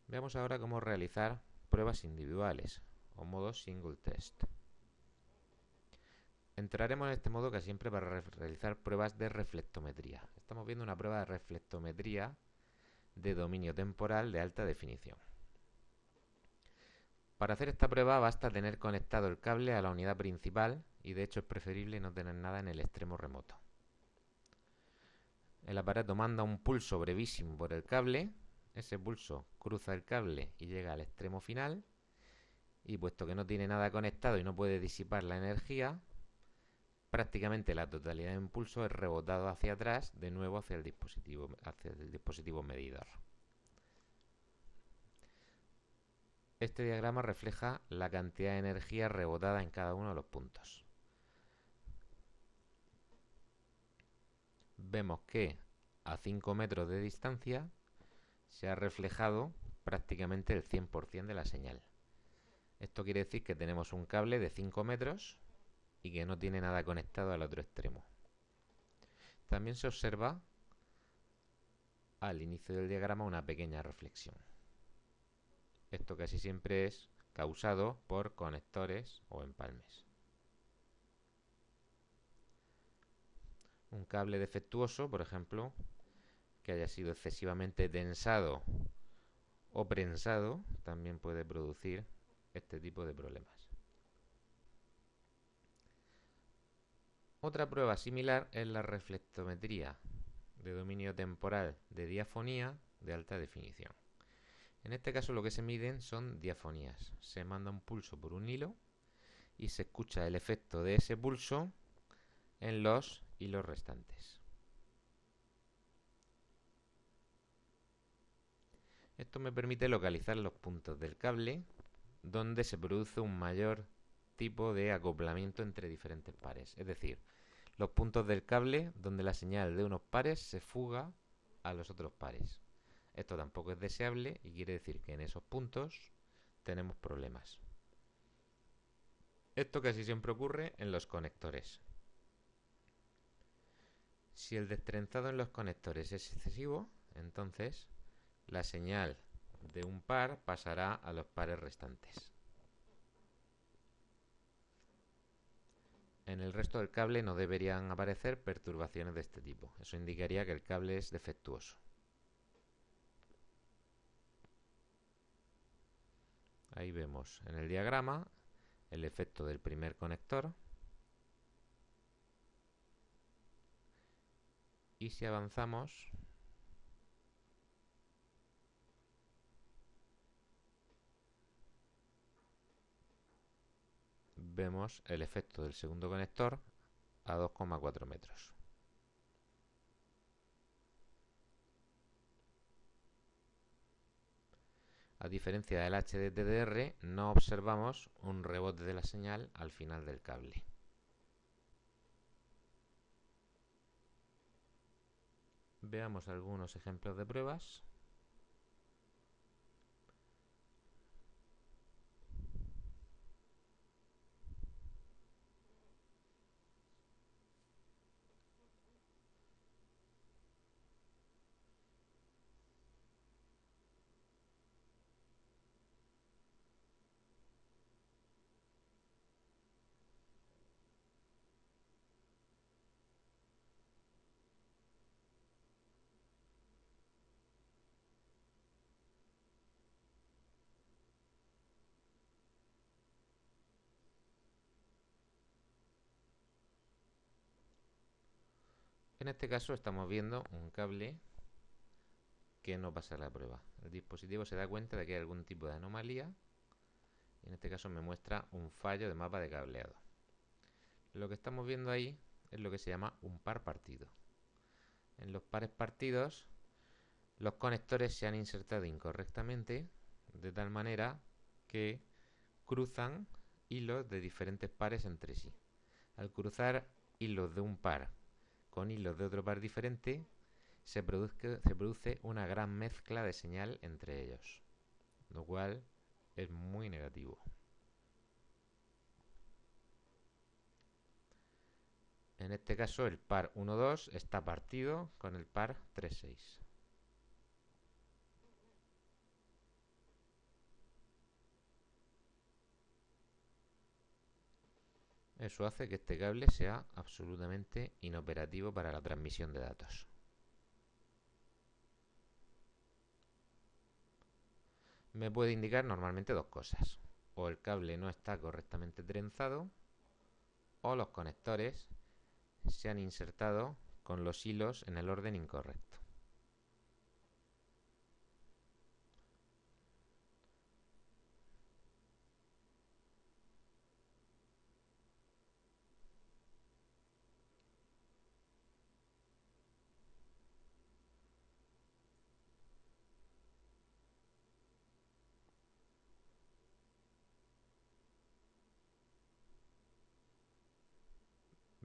Veamos ahora cómo realizar pruebas individuales o modo single test. Entraremos en este modo casi siempre para realizar pruebas de reflectometría. Estamos viendo una prueba de reflectometría de dominio temporal de alta definición. Para hacer esta prueba basta tener conectado el cable a la unidad principal y de hecho es preferible no tener nada en el extremo remoto. El aparato manda un pulso brevísimo por el cable, ese pulso cruza el cable y llega al extremo final y puesto que no tiene nada conectado y no puede disipar la energía, prácticamente la totalidad del impulso es rebotado hacia atrás de nuevo hacia el dispositivo medidor. Este diagrama refleja la cantidad de energía rebotada en cada uno de los puntos. Vemos que a 5 metros de distancia se ha reflejado prácticamente el 100% de la señal. Esto quiere decir que tenemos un cable de 5 metros y que no tiene nada conectado al otro extremo. También se observa al inicio del diagrama una pequeña reflexión. Esto casi siempre es causado por conectores o empalmes. Un cable defectuoso, por ejemplo, que haya sido excesivamente tensado o prensado, también puede producir este tipo de problemas. Otra prueba similar es la reflectometría de dominio temporal de diafonía de alta definición. En este caso lo que se miden son diafonías. Se manda un pulso por un hilo y se escucha el efecto de ese pulso en los hilos restantes. Esto me permite localizar los puntos del cable donde se produce un mayor tipo de acoplamiento entre diferentes pares. Es decir, los puntos del cable donde la señal de unos pares se fuga a los otros pares. Esto tampoco es deseable y quiere decir que en esos puntos tenemos problemas. Esto casi siempre ocurre en los conectores. Si el destrenzado en los conectores es excesivo, entonces la señal de un par pasará a los pares restantes. En el resto del cable no deberían aparecer perturbaciones de este tipo. Eso indicaría que el cable es defectuoso. Ahí vemos en el diagrama el efecto del primer conector. Y si avanzamos, vemos el efecto del segundo conector a 2,4 metros. A diferencia del HDTDR, no observamos un rebote de la señal al final del cable. Veamos algunos ejemplos de pruebas. En este caso estamos viendo un cable que no pasa la prueba. El dispositivo se da cuenta de que hay algún tipo de anomalía. En este caso me muestra un fallo de mapa de cableado. Lo que estamos viendo ahí es lo que se llama un par partido. En los pares partidos, los conectores se han insertado incorrectamente, de tal manera que cruzan hilos de diferentes pares entre sí. Al cruzar hilos de un par con hilos de otro par diferente, se produce una gran mezcla de señal entre ellos, lo cual es muy negativo. En este caso el par 1,2 está partido con el par 3,6. Eso hace que este cable sea absolutamente inoperativo para la transmisión de datos. Me puede indicar normalmente dos cosas. O el cable no está correctamente trenzado, o los conectores se han insertado con los hilos en el orden incorrecto.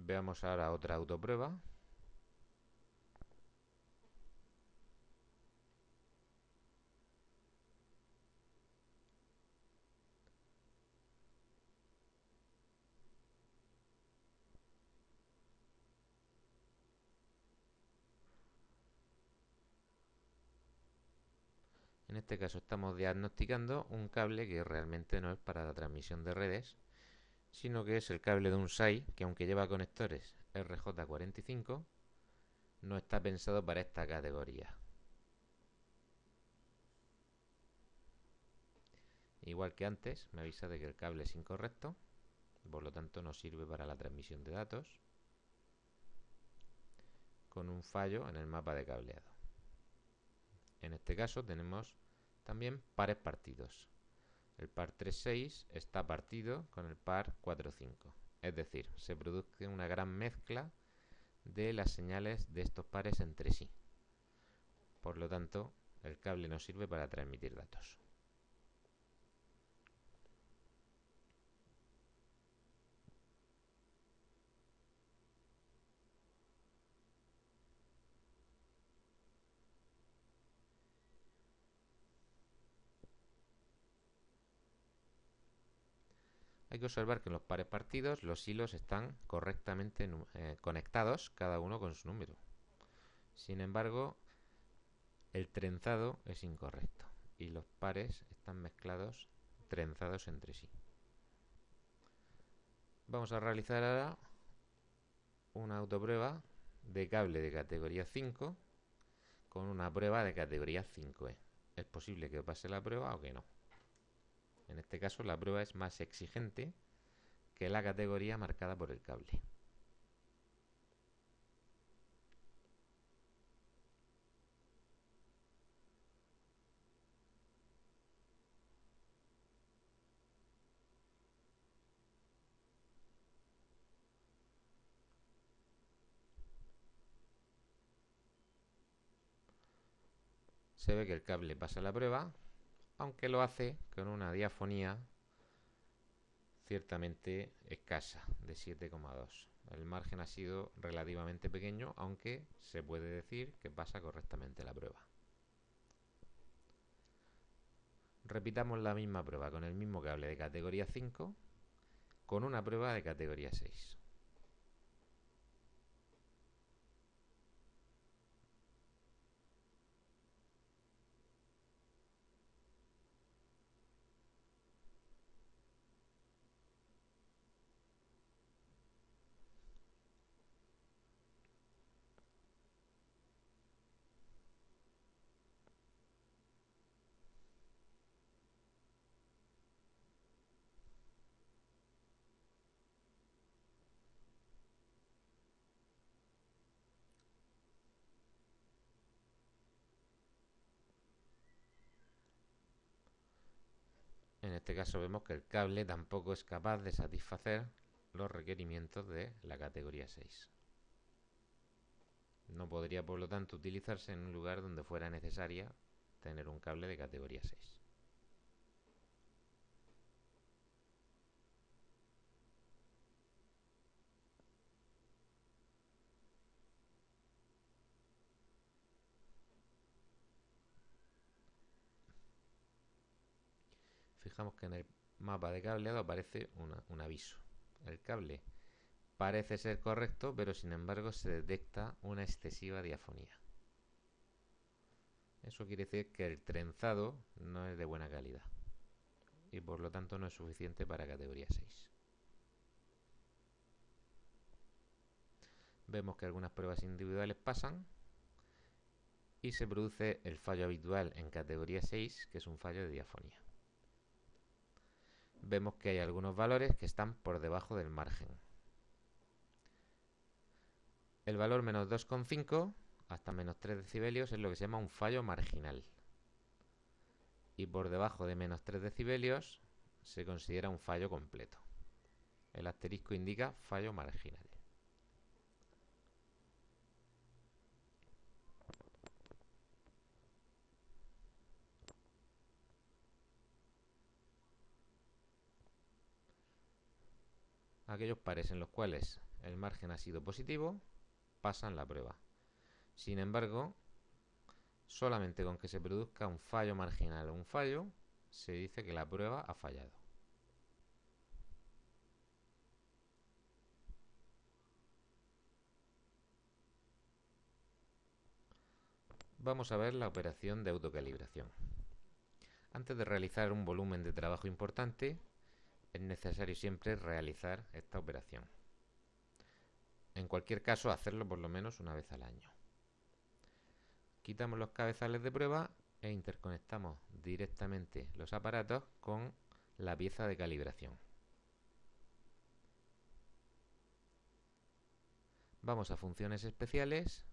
Veamos ahora otra autoprueba. En este caso estamos diagnosticando un cable que realmente no es para la transmisión de redes, sino que es el cable de un SAI que, aunque lleva conectores RJ45, no está pensado para esta categoría. Igual que antes, me avisa de que el cable es incorrecto, por lo tanto no sirve para la transmisión de datos, con un fallo en el mapa de cableado. En este caso tenemos también pares partidos. El par 3,6 está partido con el par 4,5. Es decir, se produce una gran mezcla de las señales de estos pares entre sí. Por lo tanto, el cable no sirve para transmitir datos. Hay que observar que en los pares partidos los hilos están correctamente conectados, cada uno con su número. Sin embargo, el trenzado es incorrecto y los pares están mezclados, trenzados entre sí. Vamos a realizar ahora una autoprueba de cable de categoría 5 con una prueba de categoría 5E. Es posible que pase la prueba o que no. En este caso la prueba es más exigente que la categoría marcada por el cable. Se ve que el cable pasa la prueba, aunque lo hace con una diafonía ciertamente escasa, de 7,2. El margen ha sido relativamente pequeño, aunque se puede decir que pasa correctamente la prueba. Repitamos la misma prueba con el mismo cable de categoría 5 con una prueba de categoría 6. En este caso vemos que el cable tampoco es capaz de satisfacer los requerimientos de la categoría 6. No podría, por lo tanto, utilizarse en un lugar donde fuera necesaria tener un cable de categoría 6. Fijamos que en el mapa de cableado aparece un aviso. El cable parece ser correcto, pero sin embargo se detecta una excesiva diafonía. Eso quiere decir que el trenzado no es de buena calidad y por lo tanto no es suficiente para categoría 6. Vemos que algunas pruebas individuales pasan y se produce el fallo habitual en categoría 6, que es un fallo de diafonía. Vemos que hay algunos valores que están por debajo del margen. El valor menos 2,5 hasta menos 3 decibelios es lo que se llama un fallo marginal. Y por debajo de menos 3 decibelios se considera un fallo completo. El asterisco indica fallo marginal. Aquellos pares en los cuales el margen ha sido positivo pasan la prueba. Sin embargo, solamente con que se produzca un fallo marginal o un fallo, se dice que la prueba ha fallado. Vamos a ver la operación de autocalibración. Antes de realizar un volumen de trabajo importante, es necesario siempre realizar esta operación. En cualquier caso, hacerlo por lo menos una vez al año. Quitamos los cabezales de prueba e interconectamos directamente los aparatos con la pieza de calibración. Vamos a funciones especiales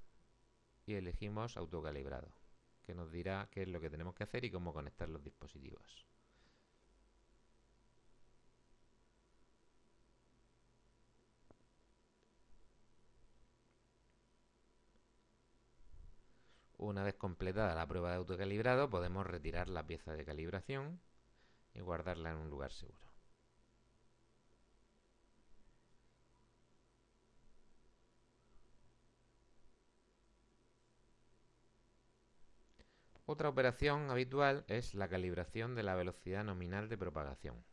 y elegimos autocalibrado, que nos dirá qué es lo que tenemos que hacer y cómo conectar los dispositivos. Una vez completada la prueba de autocalibrado, podemos retirar la pieza de calibración y guardarla en un lugar seguro. Otra operación habitual es la calibración de la velocidad nominal de propagación.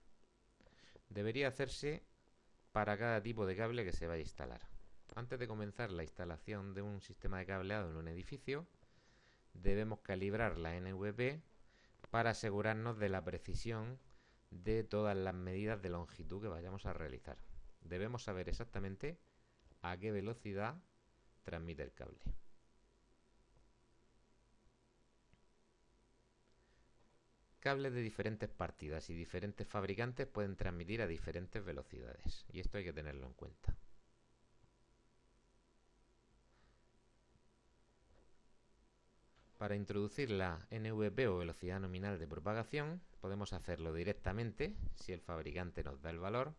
Debería hacerse para cada tipo de cable que se vaya a instalar. Antes de comenzar la instalación de un sistema de cableado en un edificio, debemos calibrar la NVP para asegurarnos de la precisión de todas las medidas de longitud que vayamos a realizar. Debemos saber exactamente a qué velocidad transmite el cable. Cables de diferentes partidas y diferentes fabricantes pueden transmitir a diferentes velocidades, y esto hay que tenerlo en cuenta. Para introducir la NVP o velocidad nominal de propagación, podemos hacerlo directamente si el fabricante nos da el valor,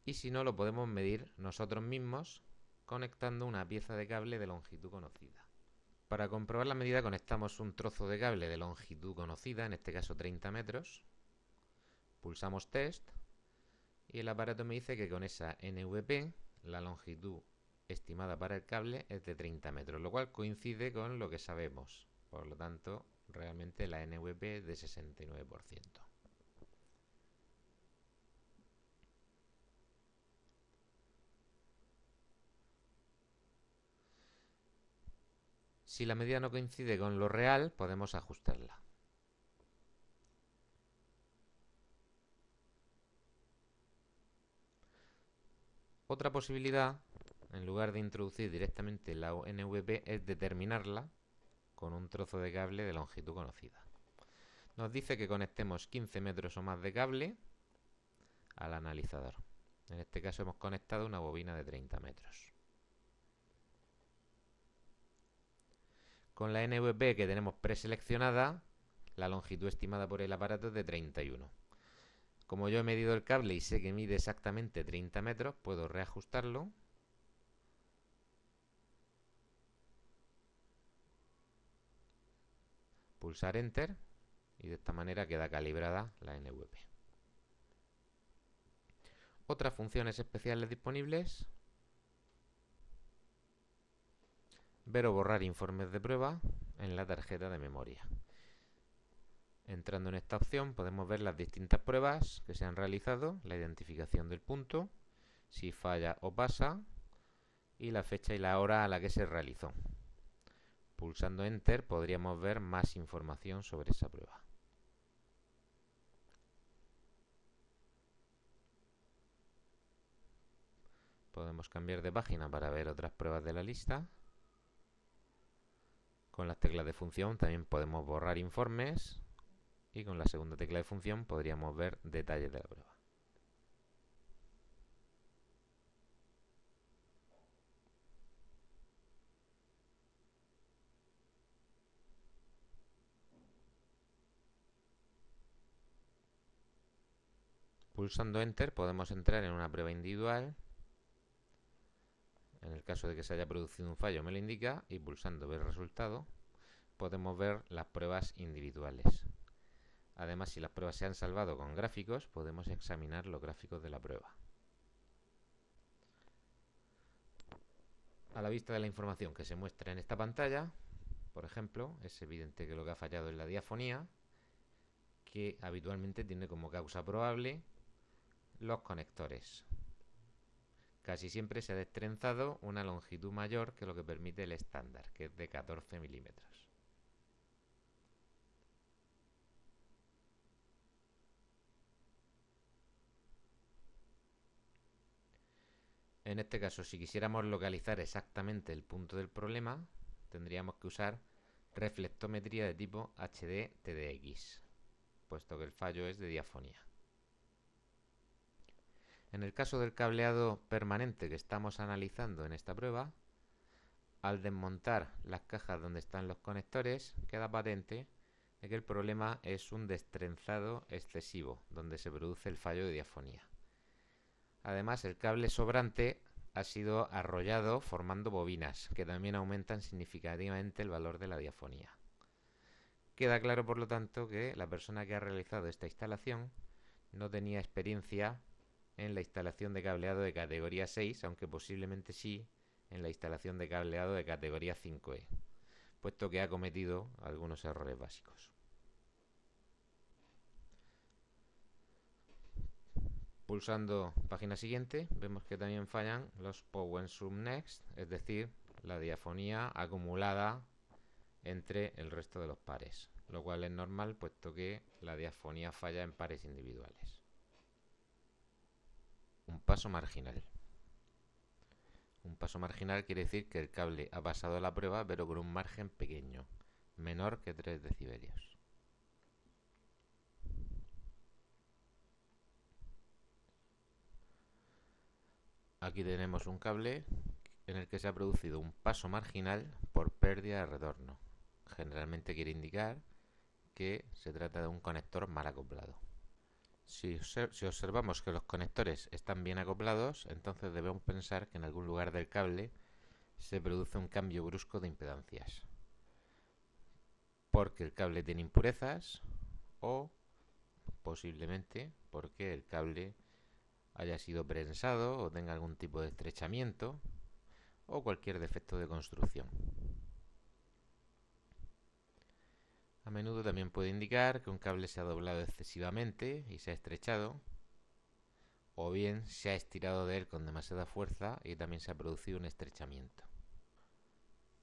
y si no, lo podemos medir nosotros mismos conectando una pieza de cable de longitud conocida. Para comprobar la medida conectamos un trozo de cable de longitud conocida, en este caso 30 metros, pulsamos test y el aparato me dice que con esa NVP la longitud estimada para el cable es de 30 metros, lo cual coincide con lo que sabemos. Por lo tanto, realmente la NVP es de 69%. Si la medida no coincide con lo real, podemos ajustarla. Otra posibilidad, en lugar de introducir directamente la NVP, es determinarla con un trozo de cable de longitud conocida. Nos dice que conectemos 15 metros o más de cable al analizador. En este caso hemos conectado una bobina de 30 metros. Con la NVP que tenemos preseleccionada, la longitud estimada por el aparato es de 31. Como yo he medido el cable y sé que mide exactamente 30 metros, puedo reajustarlo. Pulsar Enter y de esta manera queda calibrada la NVP. Otras funciones especiales disponibles: ver o borrar informes de prueba en la tarjeta de memoria. Entrando en esta opción podemos ver las distintas pruebas que se han realizado, la identificación del punto, si falla o pasa, y la fecha y la hora a la que se realizó. Pulsando Enter podríamos ver más información sobre esa prueba. Podemos cambiar de página para ver otras pruebas de la lista. Con las teclas de función también podemos borrar informes y con la segunda tecla de función podríamos ver detalles de la prueba. Pulsando Enter podemos entrar en una prueba individual. En el caso de que se haya producido un fallo me lo indica, y pulsando Ver resultado podemos ver las pruebas individuales. Además, si las pruebas se han salvado con gráficos, podemos examinar los gráficos de la prueba. A la vista de la información que se muestra en esta pantalla, por ejemplo, es evidente que lo que ha fallado es la diafonía, que habitualmente tiene como causa probable los conectores. Casi siempre se ha destrenzado una longitud mayor que lo que permite el estándar, que es de 14 milímetros. En este caso, si quisiéramos localizar exactamente el punto del problema, tendríamos que usar reflectometría de tipo HD-TDX, puesto que el fallo es de diafonía. En el caso del cableado permanente que estamos analizando en esta prueba, al desmontar las cajas donde están los conectores, queda patente de que el problema es un destrenzado excesivo, donde se produce el fallo de diafonía. Además, el cable sobrante ha sido arrollado formando bobinas, que también aumentan significativamente el valor de la diafonía. Queda claro, por lo tanto, que la persona que ha realizado esta instalación no tenía experiencia en la instalación de cableado de categoría 6, aunque posiblemente sí en la instalación de cableado de categoría 5E, puesto que ha cometido algunos errores básicos. Pulsando página siguiente, vemos que también fallan los Power Sum Next, es decir, la diafonía acumulada entre el resto de los pares, lo cual es normal puesto que la diafonía falla en pares individuales. Un paso marginal. Un paso marginal quiere decir que el cable ha pasado la prueba pero con un margen pequeño, menor que 3 decibelios. Aquí tenemos un cable en el que se ha producido un paso marginal por pérdida de retorno. Generalmente quiere indicar que se trata de un conector mal acoplado. Si observamos que los conectores están bien acoplados, entonces debemos pensar que en algún lugar del cable se produce un cambio brusco de impedancias, porque el cable tiene impurezas o posiblemente porque el cable haya sido prensado o tenga algún tipo de estrechamiento o cualquier defecto de construcción. A menudo también puede indicar que un cable se ha doblado excesivamente y se ha estrechado, o bien se ha estirado de él con demasiada fuerza y también se ha producido un estrechamiento.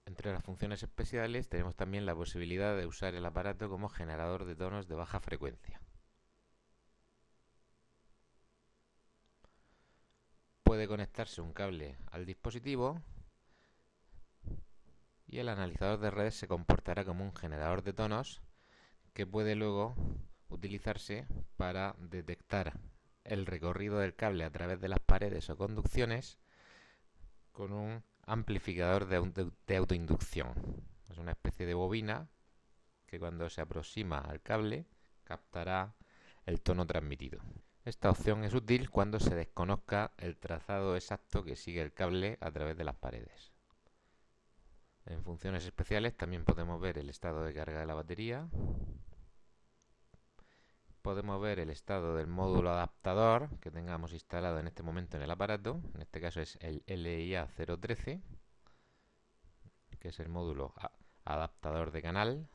Entre las funciones especiales tenemos también la posibilidad de usar el aparato como generador de tonos de baja frecuencia. Puede conectarse un cable al dispositivo y el analizador de redes se comportará como un generador de tonos que puede luego utilizarse para detectar el recorrido del cable a través de las paredes o conducciones con un amplificador de autoinducción. Es una especie de bobina que cuando se aproxima al cable captará el tono transmitido. Esta opción es útil cuando se desconozca el trazado exacto que sigue el cable a través de las paredes. En funciones especiales también podemos ver el estado de carga de la batería. Podemos ver el estado del módulo adaptador que tengamos instalado en este momento en el aparato. En este caso es el LIA 013, que es el módulo adaptador de canal.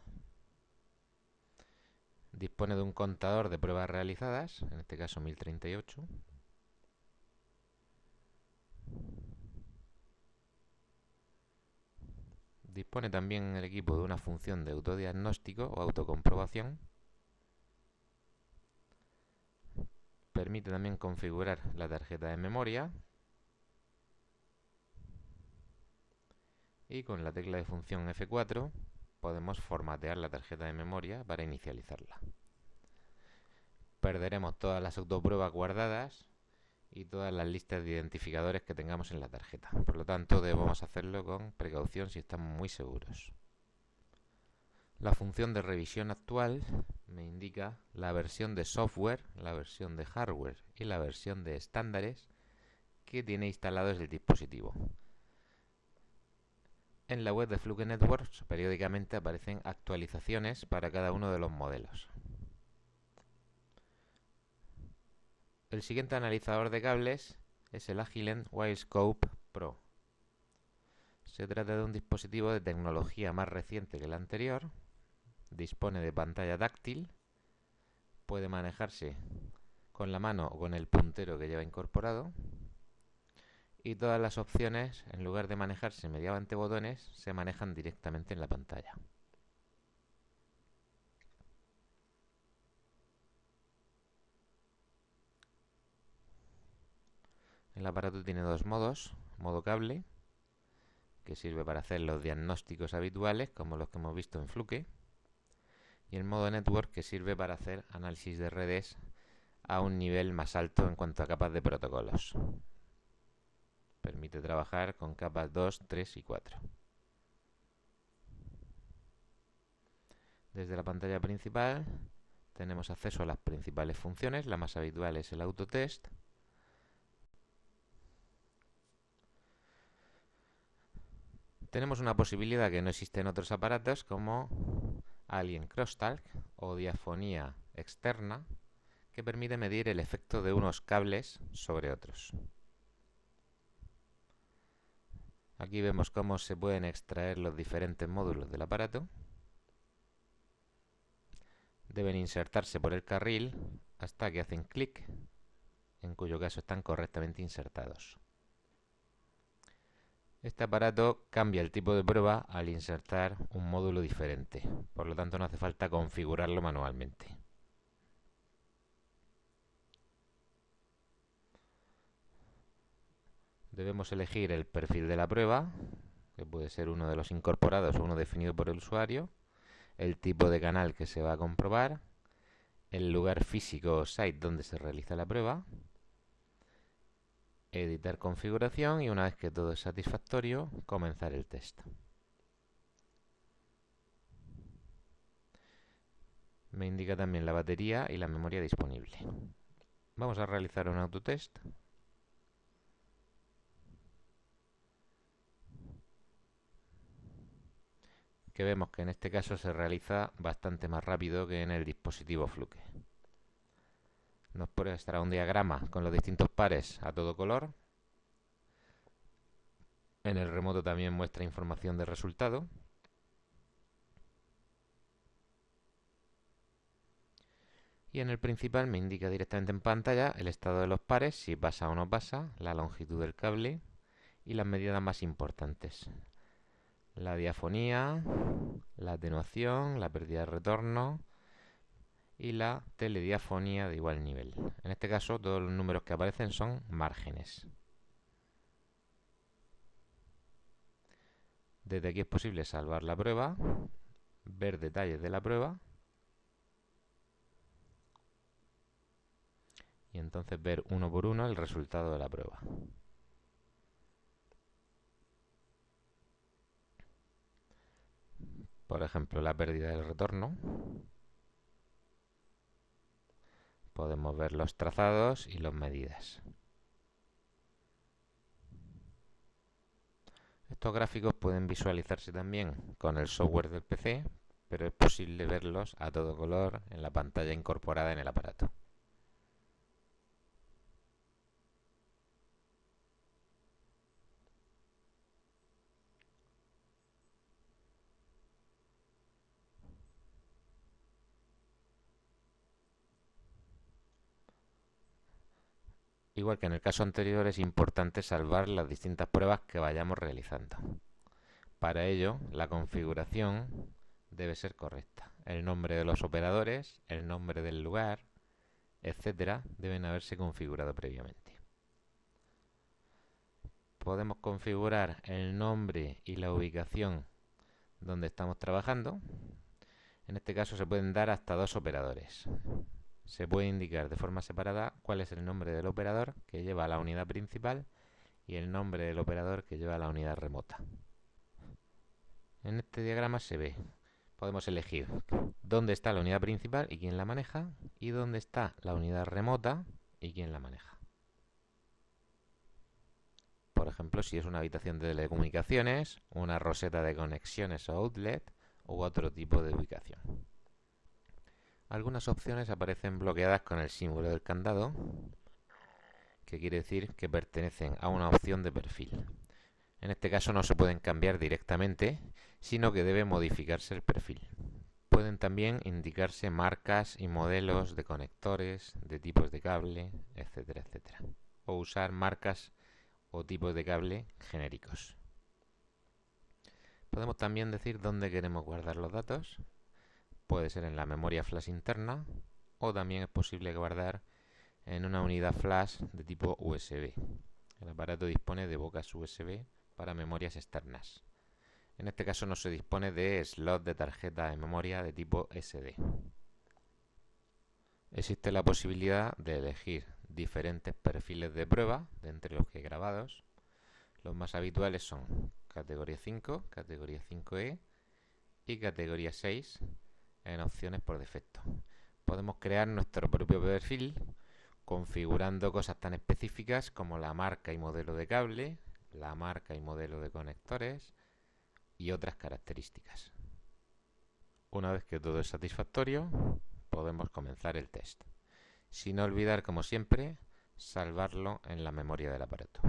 Dispone de un contador de pruebas realizadas, en este caso 1038. Dispone también el equipo de una función de autodiagnóstico o autocomprobación. Permite también configurar la tarjeta de memoria. Y con la tecla de función F4 podemos formatear la tarjeta de memoria para inicializarla. Perderemos todas las autopruebas guardadas y todas las listas de identificadores que tengamos en la tarjeta. Por lo tanto, debemos hacerlo con precaución si estamos muy seguros. La función de revisión actual me indica la versión de software, la versión de hardware y la versión de estándares que tiene instalados el dispositivo. En la web de Fluke Networks periódicamente aparecen actualizaciones para cada uno de los modelos. El siguiente analizador de cables es el Agilent Wirescope Pro. Se trata de un dispositivo de tecnología más reciente que el anterior. Dispone de pantalla táctil. Puede manejarse con la mano o con el puntero que lleva incorporado. Y todas las opciones, en lugar de manejarse mediante botones, se manejan directamente en la pantalla. El aparato tiene dos modos: modo cable, que sirve para hacer los diagnósticos habituales, como los que hemos visto en Fluke, y el modo network, que sirve para hacer análisis de redes a un nivel más alto en cuanto a capas de protocolos. Permite trabajar con capas 2, 3 y 4. Desde la pantalla principal tenemos acceso a las principales funciones. La más habitual es el autotest. Tenemos una posibilidad que no existe en otros aparatos, como Alien Crosstalk o diafonía externa, que permite medir el efecto de unos cables sobre otros. Aquí vemos cómo se pueden extraer los diferentes módulos del aparato. Deben insertarse por el carril hasta que hacen clic en cuyo caso están correctamente insertados. Este aparato cambia el tipo de prueba al insertar un módulo diferente, por lo tanto no hace falta configurarlo manualmente. Debemos elegir el perfil de la prueba, que puede ser uno de los incorporados o uno definido por el usuario, el tipo de canal que se va a comprobar, el lugar físico o site donde se realiza la prueba, editar configuración y una vez que todo es satisfactorio, comenzar el test. Me indica también la batería y la memoria disponible. Vamos a realizar un autotest. Que vemos que en este caso se realiza bastante más rápido que en el dispositivo Fluke. Nos muestra un diagrama con los distintos pares a todo color. En el remoto también muestra información de resultado. Y en el principal me indica directamente en pantalla el estado de los pares, si pasa o no pasa, la longitud del cable y las medidas más importantes. La diafonía, la atenuación, la pérdida de retorno y la telediafonía de igual nivel. En este caso todos los números que aparecen son márgenes. Desde aquí es posible salvar la prueba, ver detalles de la prueba y entonces ver uno por uno el resultado de la prueba. Por ejemplo, la pérdida del retorno. Podemos ver los trazados y las medidas. Estos gráficos pueden visualizarse también con el software del PC, pero es posible verlos a todo color en la pantalla incorporada en el aparato. Igual que en el caso anterior, es importante salvar las distintas pruebas que vayamos realizando. Para ello, la configuración debe ser correcta. El nombre de los operadores, el nombre del lugar, etcétera, deben haberse configurado previamente. Podemos configurar el nombre y la ubicación donde estamos trabajando. En este caso se pueden dar hasta 2 operadores. Se puede indicar de forma separada cuál es el nombre del operador que lleva a la unidad principal y el nombre del operador que lleva a la unidad remota. En este diagrama se ve, podemos elegir dónde está la unidad principal y quién la maneja, y dónde está la unidad remota y quién la maneja. Por ejemplo, si es una habitación de telecomunicaciones, una roseta de conexiones o outlet u otro tipo de ubicación. Algunas opciones aparecen bloqueadas con el símbolo del candado, que quiere decir que pertenecen a una opción de perfil. En este caso no se pueden cambiar directamente, sino que debe modificarse el perfil. Pueden también indicarse marcas y modelos de conectores, de tipos de cable, etcétera, etcétera. O usar marcas o tipos de cable genéricos. Podemos también decir dónde queremos guardar los datos. Puede ser en la memoria flash interna o también es posible guardar en una unidad flash de tipo USB. El aparato dispone de bocas USB para memorias externas. En este caso no se dispone de slot de tarjeta de memoria de tipo SD. Existe la posibilidad de elegir diferentes perfiles de prueba de entre los que hay grabados. Los más habituales son categoría 5, categoría 5E y categoría 6 en opciones por defecto. Podemos crear nuestro propio perfil configurando cosas tan específicas como la marca y modelo de cable, la marca y modelo de conectores y otras características. Una vez que todo es satisfactorio, podemos comenzar el test. Sin olvidar, como siempre, salvarlo en la memoria del aparato.